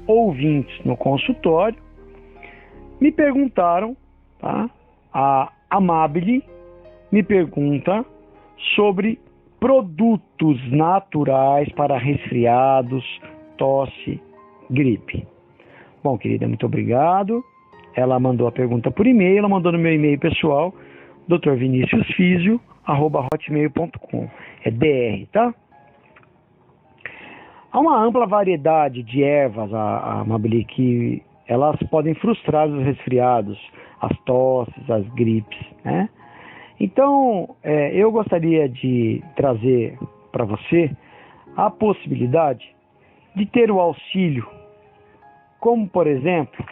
ouvintes no consultório, me perguntaram, tá? A Amabile me pergunta sobre produtos naturais para resfriados, tosse, gripe. Bom, querida, muito obrigado. Ela mandou a pergunta por e-mail, ela mandou no meu e-mail pessoal, drviniciusfisio@hotmail.com. É DR, tá? Há uma ampla variedade de ervas, a Amabile, que elas podem frustrar os resfriados, as tosses, as gripes, né? Então, eu gostaria de trazer para você a possibilidade de ter o auxílio, como, por exemplo,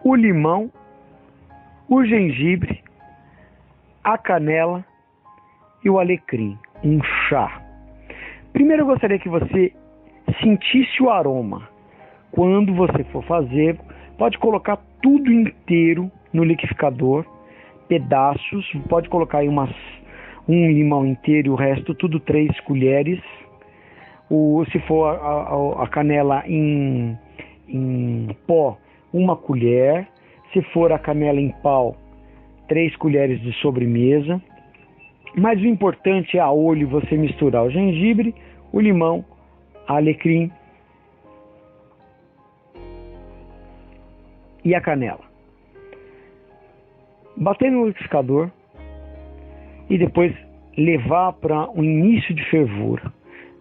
o limão, o gengibre, a canela e o alecrim, um chá. Primeiro eu gostaria que você sentisse o aroma. Quando você for fazer, pode colocar tudo inteiro no liquidificador, pedaços, pode colocar aí um limão inteiro e o resto tudo 3 colheres. Se for a canela em pó, 1 colher. Se for a canela em pau, 3 colheres de sobremesa. Mas o importante é a olho você misturar o gengibre, o limão, alecrim, e a canela. Bater no liquidificador e depois levar para um início de fervura.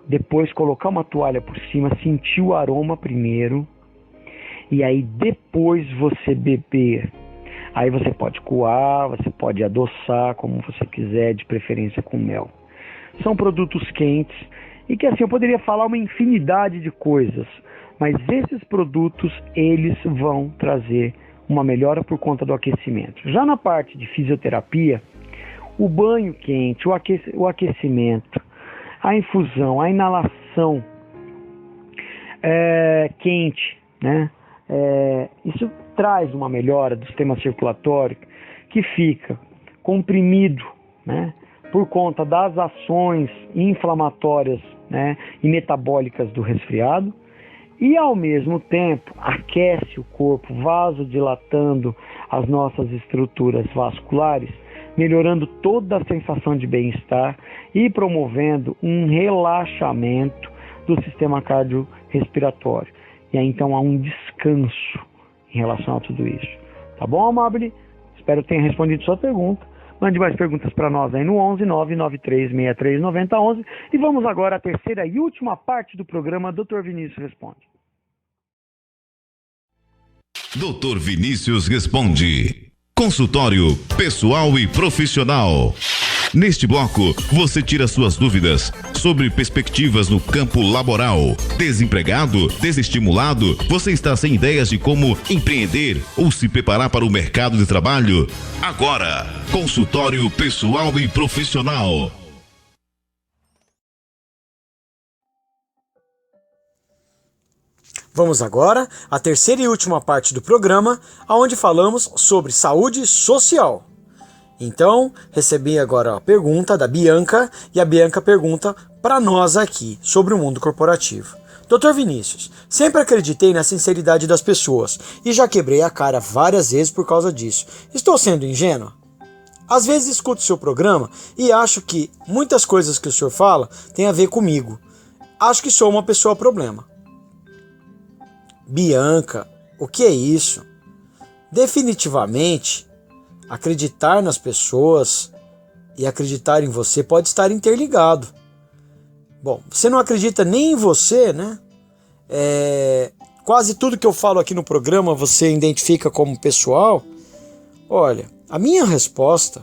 Depois colocar uma toalha por cima, sentir o aroma primeiro e aí depois você beber. Aí você pode coar, você pode adoçar como você quiser, de preferência com mel. São produtos quentes e que assim eu poderia falar uma infinidade de coisas, mas esses produtos eles vão trazer uma melhora por conta do aquecimento. Já na parte de fisioterapia, o banho quente, o aquecimento, a infusão, a inalação quente, né? Isso traz uma melhora do sistema circulatório que fica comprimido, né? Por conta das ações inflamatórias, né? E metabólicas do resfriado. E ao mesmo tempo aquece o corpo, vasodilatando as nossas estruturas vasculares, melhorando toda a sensação de bem-estar e promovendo um relaxamento do sistema cardiorrespiratório. E aí então há um descanso em relação a tudo isso. Tá bom, Amabile? Espero que tenha respondido sua pergunta. Mande mais perguntas para nós aí no 11 993 9011 e vamos agora à terceira e última parte do programa Dr. Vinícius Responde. Dr. Vinícius Responde. Consultório pessoal e profissional. Neste bloco, você tira suas dúvidas sobre perspectivas no campo laboral. Desempregado? Desestimulado? Você está sem ideias de como empreender ou se preparar para o mercado de trabalho? Agora, consultório pessoal e profissional. Vamos agora à terceira e última parte do programa, onde falamos sobre saúde social. Então, recebi agora a pergunta da Bianca, e a Bianca pergunta para nós aqui sobre o mundo corporativo. Dr. Vinícius, sempre acreditei na sinceridade das pessoas e já quebrei a cara várias vezes por causa disso. Estou sendo ingênua? Às vezes escuto seu programa e acho que muitas coisas que o senhor fala têm a ver comigo. Acho que sou uma pessoa problema. Bianca, o que é isso? Definitivamente, acreditar nas pessoas e acreditar em você pode estar interligado. Bom, você não acredita nem em você, né? Quase tudo que eu falo aqui no programa você identifica como pessoal. Olha, a minha resposta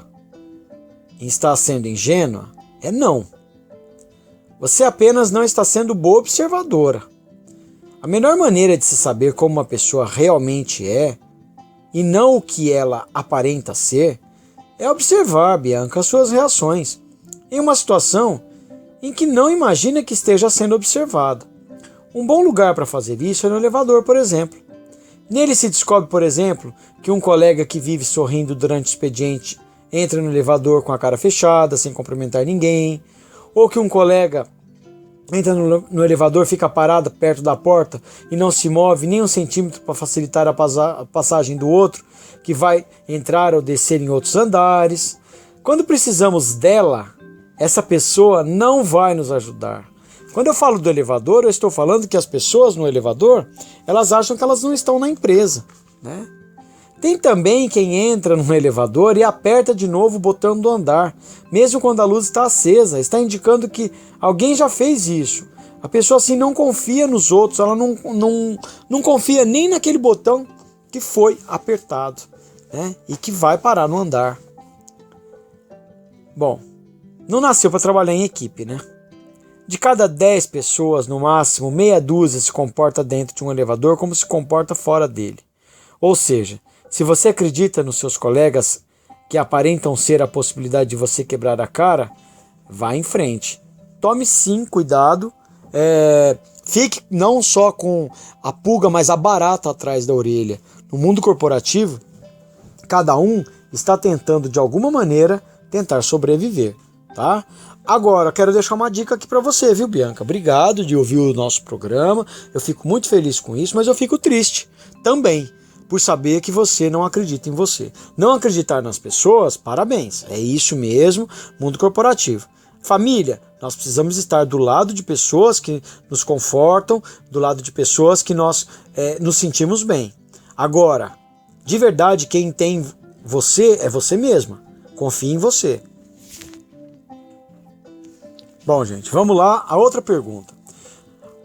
em estar sendo ingênua é não. Você apenas não está sendo boa observadora. A melhor maneira de se saber como uma pessoa realmente é, e não o que ela aparenta ser, é observar, Bianca, suas reações em uma situação em que não imagina que esteja sendo observada. Um bom lugar para fazer isso é no elevador, por exemplo. Nele se descobre, por exemplo, que um colega que vive sorrindo durante o expediente entra no elevador com a cara fechada, sem cumprimentar ninguém, ou que um colega entra no elevador, fica parado perto da porta e não se move nem um centímetro para facilitar a passagem do outro, que vai entrar ou descer em outros andares. Quando precisamos dela, essa pessoa não vai nos ajudar. Quando eu falo do elevador, eu estou falando que as pessoas no elevador, elas acham que elas não estão na empresa, né? Tem também quem entra no elevador e aperta de novo o botão do andar, mesmo quando a luz está acesa, está indicando que alguém já fez isso. A pessoa assim não confia nos outros, ela não confia nem naquele botão que foi apertado, né? E que vai parar no andar. Bom, não nasceu para trabalhar em equipe, né? De cada 10 pessoas, no máximo, meia dúzia se comporta dentro de um elevador como se comporta fora dele. Ou seja, se você acredita nos seus colegas que aparentam ser a possibilidade de você quebrar a cara, vá em frente. Tome sim cuidado, fique não só com a pulga, mas a barata atrás da orelha. No mundo corporativo, cada um está tentando de alguma maneira tentar sobreviver, tá? Agora, quero deixar uma dica aqui para você, viu, Bianca? Obrigado de ouvir o nosso programa, eu fico muito feliz com isso, mas eu fico triste também por saber que você não acredita em você. Não acreditar nas pessoas, parabéns, é isso mesmo, mundo corporativo. Família, nós precisamos estar do lado de pessoas que nos confortam, do lado de pessoas que nós nos sentimos bem. Agora, De verdade, quem tem você é você mesma. Confie em você. Bom, gente, vamos lá. A outra pergunta.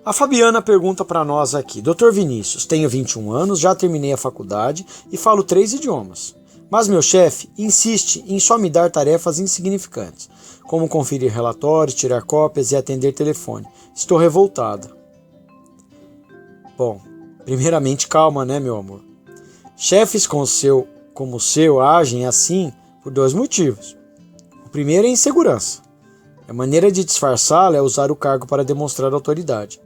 A Fabiana pergunta para nós aqui. Dr. Vinícius, tenho 21 anos, já terminei a faculdade e falo 3 idiomas. Mas meu chefe insiste em só me dar tarefas insignificantes, como conferir relatórios, tirar cópias e atender telefone. Estou revoltada. Bom, primeiramente calma, né, meu amor? Chefes como o seu agem assim por 2 motivos. O primeiro é insegurança. A maneira de disfarçá-la é usar o cargo para demonstrar autoridade.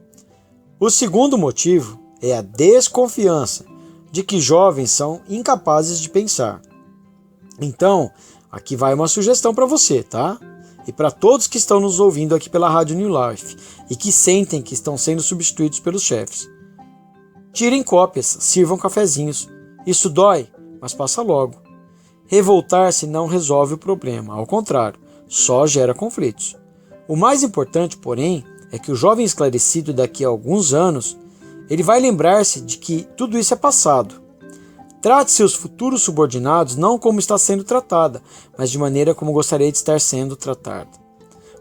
O segundo motivo é a desconfiança de que jovens são incapazes de pensar. Então, aqui vai uma sugestão para você, tá? E para todos que estão nos ouvindo aqui pela Rádio New Life e que sentem que estão sendo substituídos pelos chefes. Tirem cópias, sirvam cafezinhos. Isso dói, mas passa logo. Revoltar-se não resolve o problema, ao contrário, só gera conflitos. O mais importante, porém, é que o jovem esclarecido daqui a alguns anos, ele vai lembrar-se de que tudo isso é passado. Trate seus futuros subordinados não como está sendo tratada, mas de maneira como gostaria de estar sendo tratada.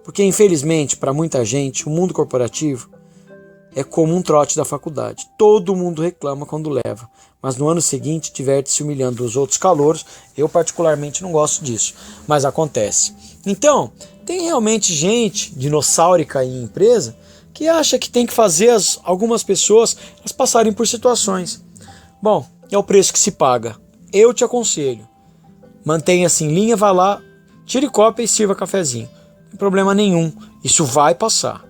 Porque, infelizmente, para muita gente, o mundo corporativo é como um trote da faculdade. Todo mundo reclama quando leva, mas no ano seguinte diverte-se humilhando os outros calouros. Eu particularmente não gosto disso, mas acontece. Então, tem realmente gente dinossáurica em empresa que acha que tem que fazer algumas pessoas elas passarem por situações. Bom, é o preço que se paga. Eu te aconselho. Mantenha-se em linha, vá lá, tire cópia e sirva cafezinho. Não tem problema nenhum. Isso vai passar.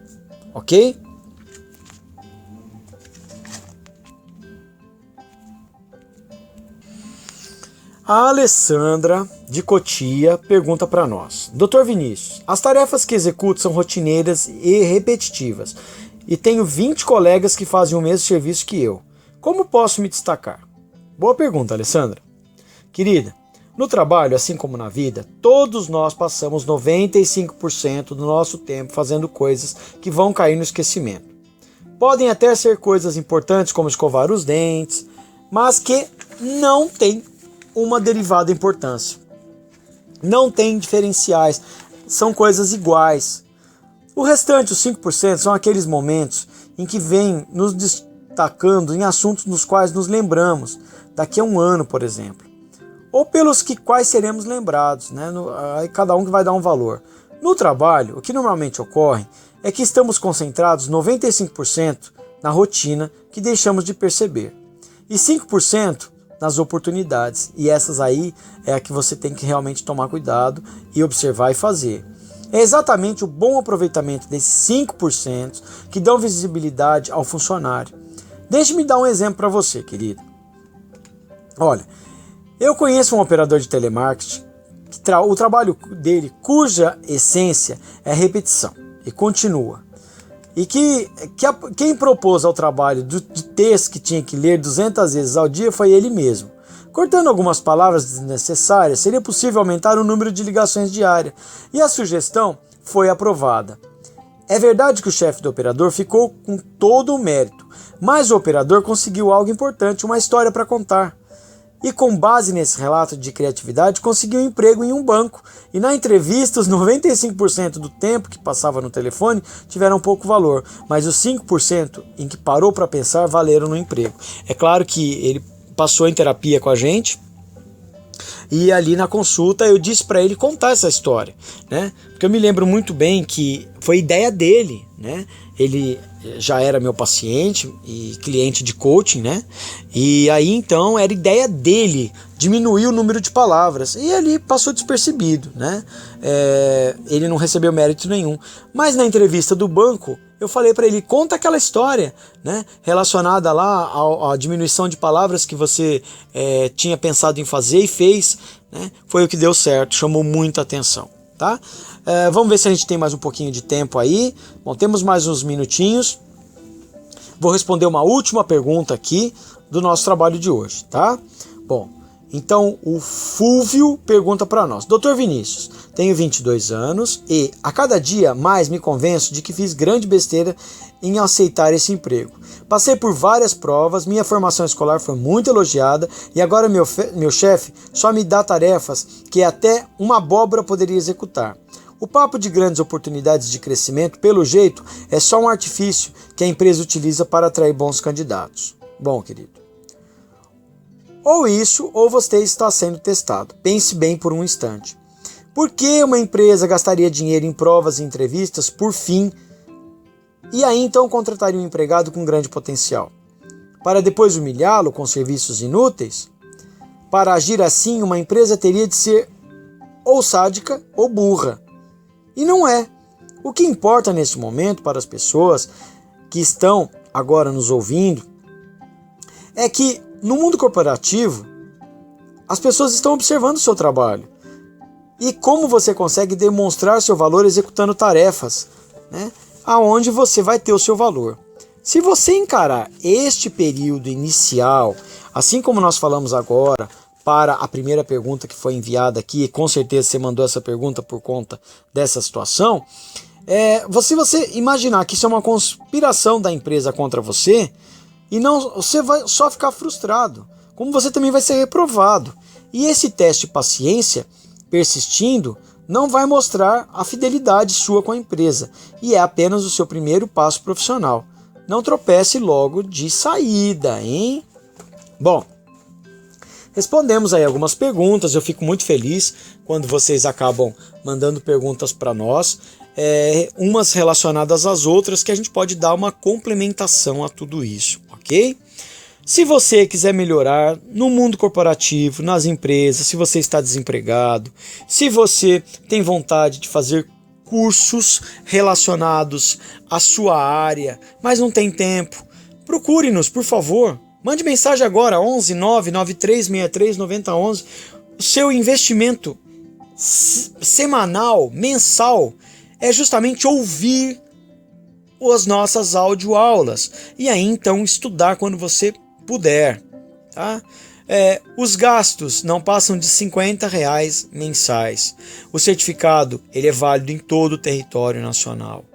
Ok? A Alessandra, de Cotia, pergunta para nós. Dr. Vinícius, as tarefas que executo são rotineiras e repetitivas. E tenho 20 colegas que fazem o mesmo serviço que eu. Como posso me destacar? Boa pergunta, Alessandra. Querida, no trabalho, assim como na vida, todos nós passamos 95% do nosso tempo fazendo coisas que vão cair no esquecimento. Podem até ser coisas importantes como escovar os dentes, mas que não têm uma derivada importância. Não tem diferenciais, são coisas iguais. O restante, os 5%, são aqueles momentos em que vem nos destacando em assuntos nos quais nos lembramos, daqui a um ano, por exemplo. Ou pelos quais seremos lembrados, né? Aí cada um que vai dar um valor. No trabalho, o que normalmente ocorre é que estamos concentrados 95% na rotina que deixamos de perceber. E 5% nas oportunidades. E essas aí é a que você tem que realmente tomar cuidado e observar e fazer. É exatamente o bom aproveitamento desses 5% que dão visibilidade ao funcionário. Deixe-me dar um exemplo para você, querido. Olha, eu conheço um operador de telemarketing que o trabalho dele, cuja essência é repetição e continua. E quem propôs ao trabalho de texto que tinha que ler 200 vezes ao dia foi ele mesmo. Cortando algumas palavras desnecessárias, seria possível aumentar o número de ligações diárias. E a sugestão foi aprovada. É verdade que o chefe do operador ficou com todo o mérito, mas o operador conseguiu algo importante, uma história para contar. E com base nesse relato de criatividade, conseguiu um emprego em um banco. E na entrevista, os 95% do tempo que passava no telefone tiveram pouco valor, mas os 5% em que parou para pensar valeram no emprego. É claro que ele passou em terapia com a gente, e ali na consulta eu disse para ele contar essa história, né? Porque eu me lembro muito bem que foi ideia dele, né? Ele já era meu paciente e cliente de coaching, né? E aí então era ideia dele diminuir o número de palavras. E ali passou despercebido, né? Ele não recebeu mérito nenhum. Mas na entrevista do banco, eu falei para ele, conta aquela história, né? Relacionada lá à diminuição de palavras que você tinha pensado em fazer e fez, né? Foi o que deu certo, chamou muita atenção, tá? Vamos ver se a gente tem mais um pouquinho de tempo aí. Bom, temos mais uns minutinhos. Vou responder uma última pergunta aqui do nosso trabalho de hoje, tá? Bom, Então o Fúvio pergunta para nós: Dr. Vinícius, tenho 22 anos e a cada dia mais me convenço de que fiz grande besteira em aceitar esse emprego. Passei por várias provas, minha formação escolar foi muito elogiada e agora meu chefe só me dá tarefas que até uma abóbora poderia executar. O papo de grandes oportunidades de crescimento, pelo jeito, é só um artifício que a empresa utiliza para atrair bons candidatos. Bom, querido, ou isso, ou você está sendo testado. Pense bem por um instante. Por que uma empresa gastaria dinheiro em provas e entrevistas por fim e aí então contrataria um empregado com grande potencial? Para depois humilhá-lo com serviços inúteis? Para agir assim, uma empresa teria de ser ou sádica ou burra. E não é. O que importa nesse momento para as pessoas que estão agora nos ouvindo é que no mundo corporativo, as pessoas estão observando o seu trabalho e como você consegue demonstrar seu valor executando tarefas, né, aonde você vai ter o seu valor. Se você encarar este período inicial, assim como nós falamos agora, para a primeira pergunta que foi enviada aqui, e com certeza você mandou essa pergunta por conta dessa situação, se você imaginar que isso é uma conspiração da empresa contra você, e não, você vai só ficar frustrado, como você também vai ser reprovado. E esse teste de paciência, persistindo, não vai mostrar a fidelidade sua com a empresa. E é apenas o seu primeiro passo profissional. Não tropece logo de saída, hein? Bom, respondemos aí algumas perguntas. Eu fico muito feliz quando vocês acabam mandando perguntas para nós. Umas relacionadas às outras, que a gente pode dar uma complementação a tudo isso, ok? Se você quiser melhorar no mundo corporativo, nas empresas, se você está desempregado, se você tem vontade de fazer cursos relacionados à sua área, mas não tem tempo, procure-nos, por favor. Mande mensagem agora, 11 99363 9011. O seu investimento semanal, mensal, é justamente ouvir as nossas audioaulas e aí então estudar quando você puder, tá? Os gastos não passam de R$50 mensais. O certificado ele é válido em todo o território nacional.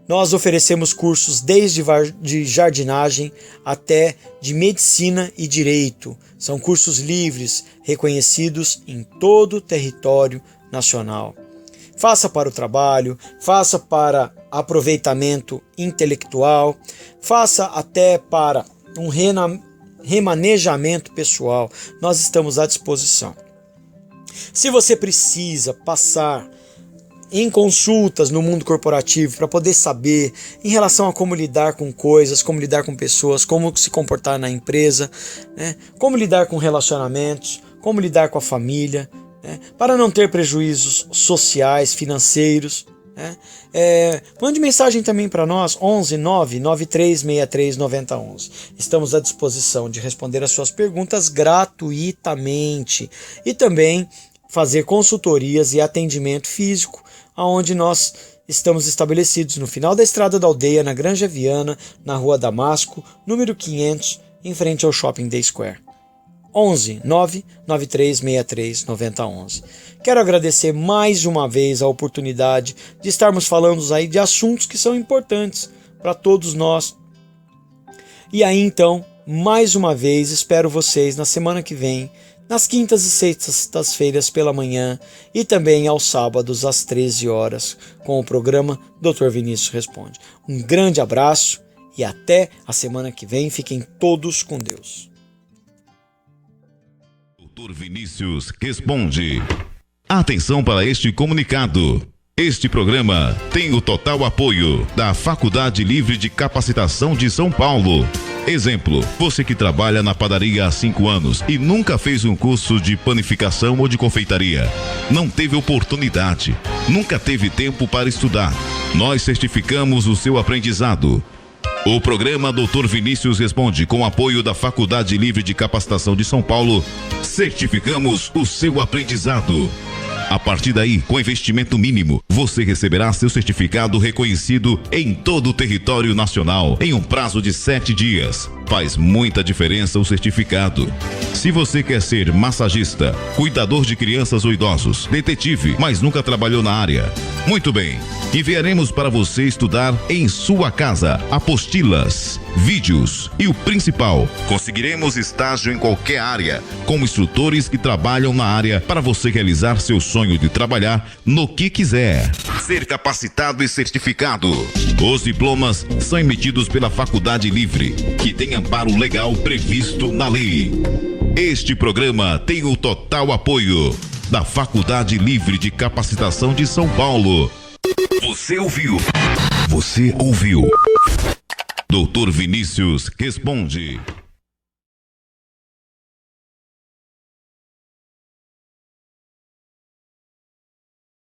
Nós oferecemos cursos desde de jardinagem até de medicina e direito. São cursos livres, reconhecidos em todo o território nacional. Faça para o trabalho, faça para aproveitamento intelectual, faça até para um remanejamento pessoal. Nós estamos à disposição. Se você precisa passar em consultas no mundo corporativo para poder saber em relação a como lidar com coisas, como lidar com pessoas, como se comportar na empresa, né? Como lidar com relacionamentos, como lidar com a família, para não ter prejuízos sociais, financeiros, mande mensagem também para nós, 11 99363 9011. Estamos à disposição de responder as suas perguntas gratuitamente e também fazer consultorias e atendimento físico, aonde nós estamos estabelecidos no final da Estrada da Aldeia, na Granja Viana, na Rua Damasco, número 500, em frente ao Shopping Day Square. 11 99363 9011. Quero agradecer mais uma vez a oportunidade de estarmos falando aí de assuntos que são importantes para todos nós. E aí então, mais uma vez, espero vocês na semana que vem, nas quintas e sextas-feiras pela manhã e também aos sábados às 13 horas, com o programa Dr. Vinícius Responde. Um grande abraço e até a semana que vem. Fiquem todos com Deus. Dr. Vinícius Responde. Atenção para este comunicado. Este programa tem o total apoio da Faculdade Livre de Capacitação de São Paulo. Exemplo, você que trabalha na padaria há 5 anos e nunca fez um curso de panificação ou de confeitaria. Não teve oportunidade, nunca teve tempo para estudar. Nós certificamos o seu aprendizado. O programa Dr. Vinícius Responde, com apoio da Faculdade Livre de Capacitação de São Paulo, certificamos o seu aprendizado. A partir daí, com investimento mínimo, você receberá seu certificado reconhecido em todo o território nacional, em um prazo de 7 dias. Faz muita diferença o certificado. Se você quer ser massagista, cuidador de crianças ou idosos, detetive, mas nunca trabalhou na área, muito bem, enviaremos para você estudar em sua casa apostilas, vídeos e o principal, conseguiremos estágio em qualquer área, com instrutores que trabalham na área para você realizar seu sonho de trabalhar no que quiser. Ser capacitado e certificado. Os diplomas são emitidos pela Faculdade Livre, que tem amparo legal previsto na lei. Este programa tem o total apoio da Faculdade Livre de Capacitação de São Paulo. Você ouviu? Você ouviu? Doutor Vinícius responde.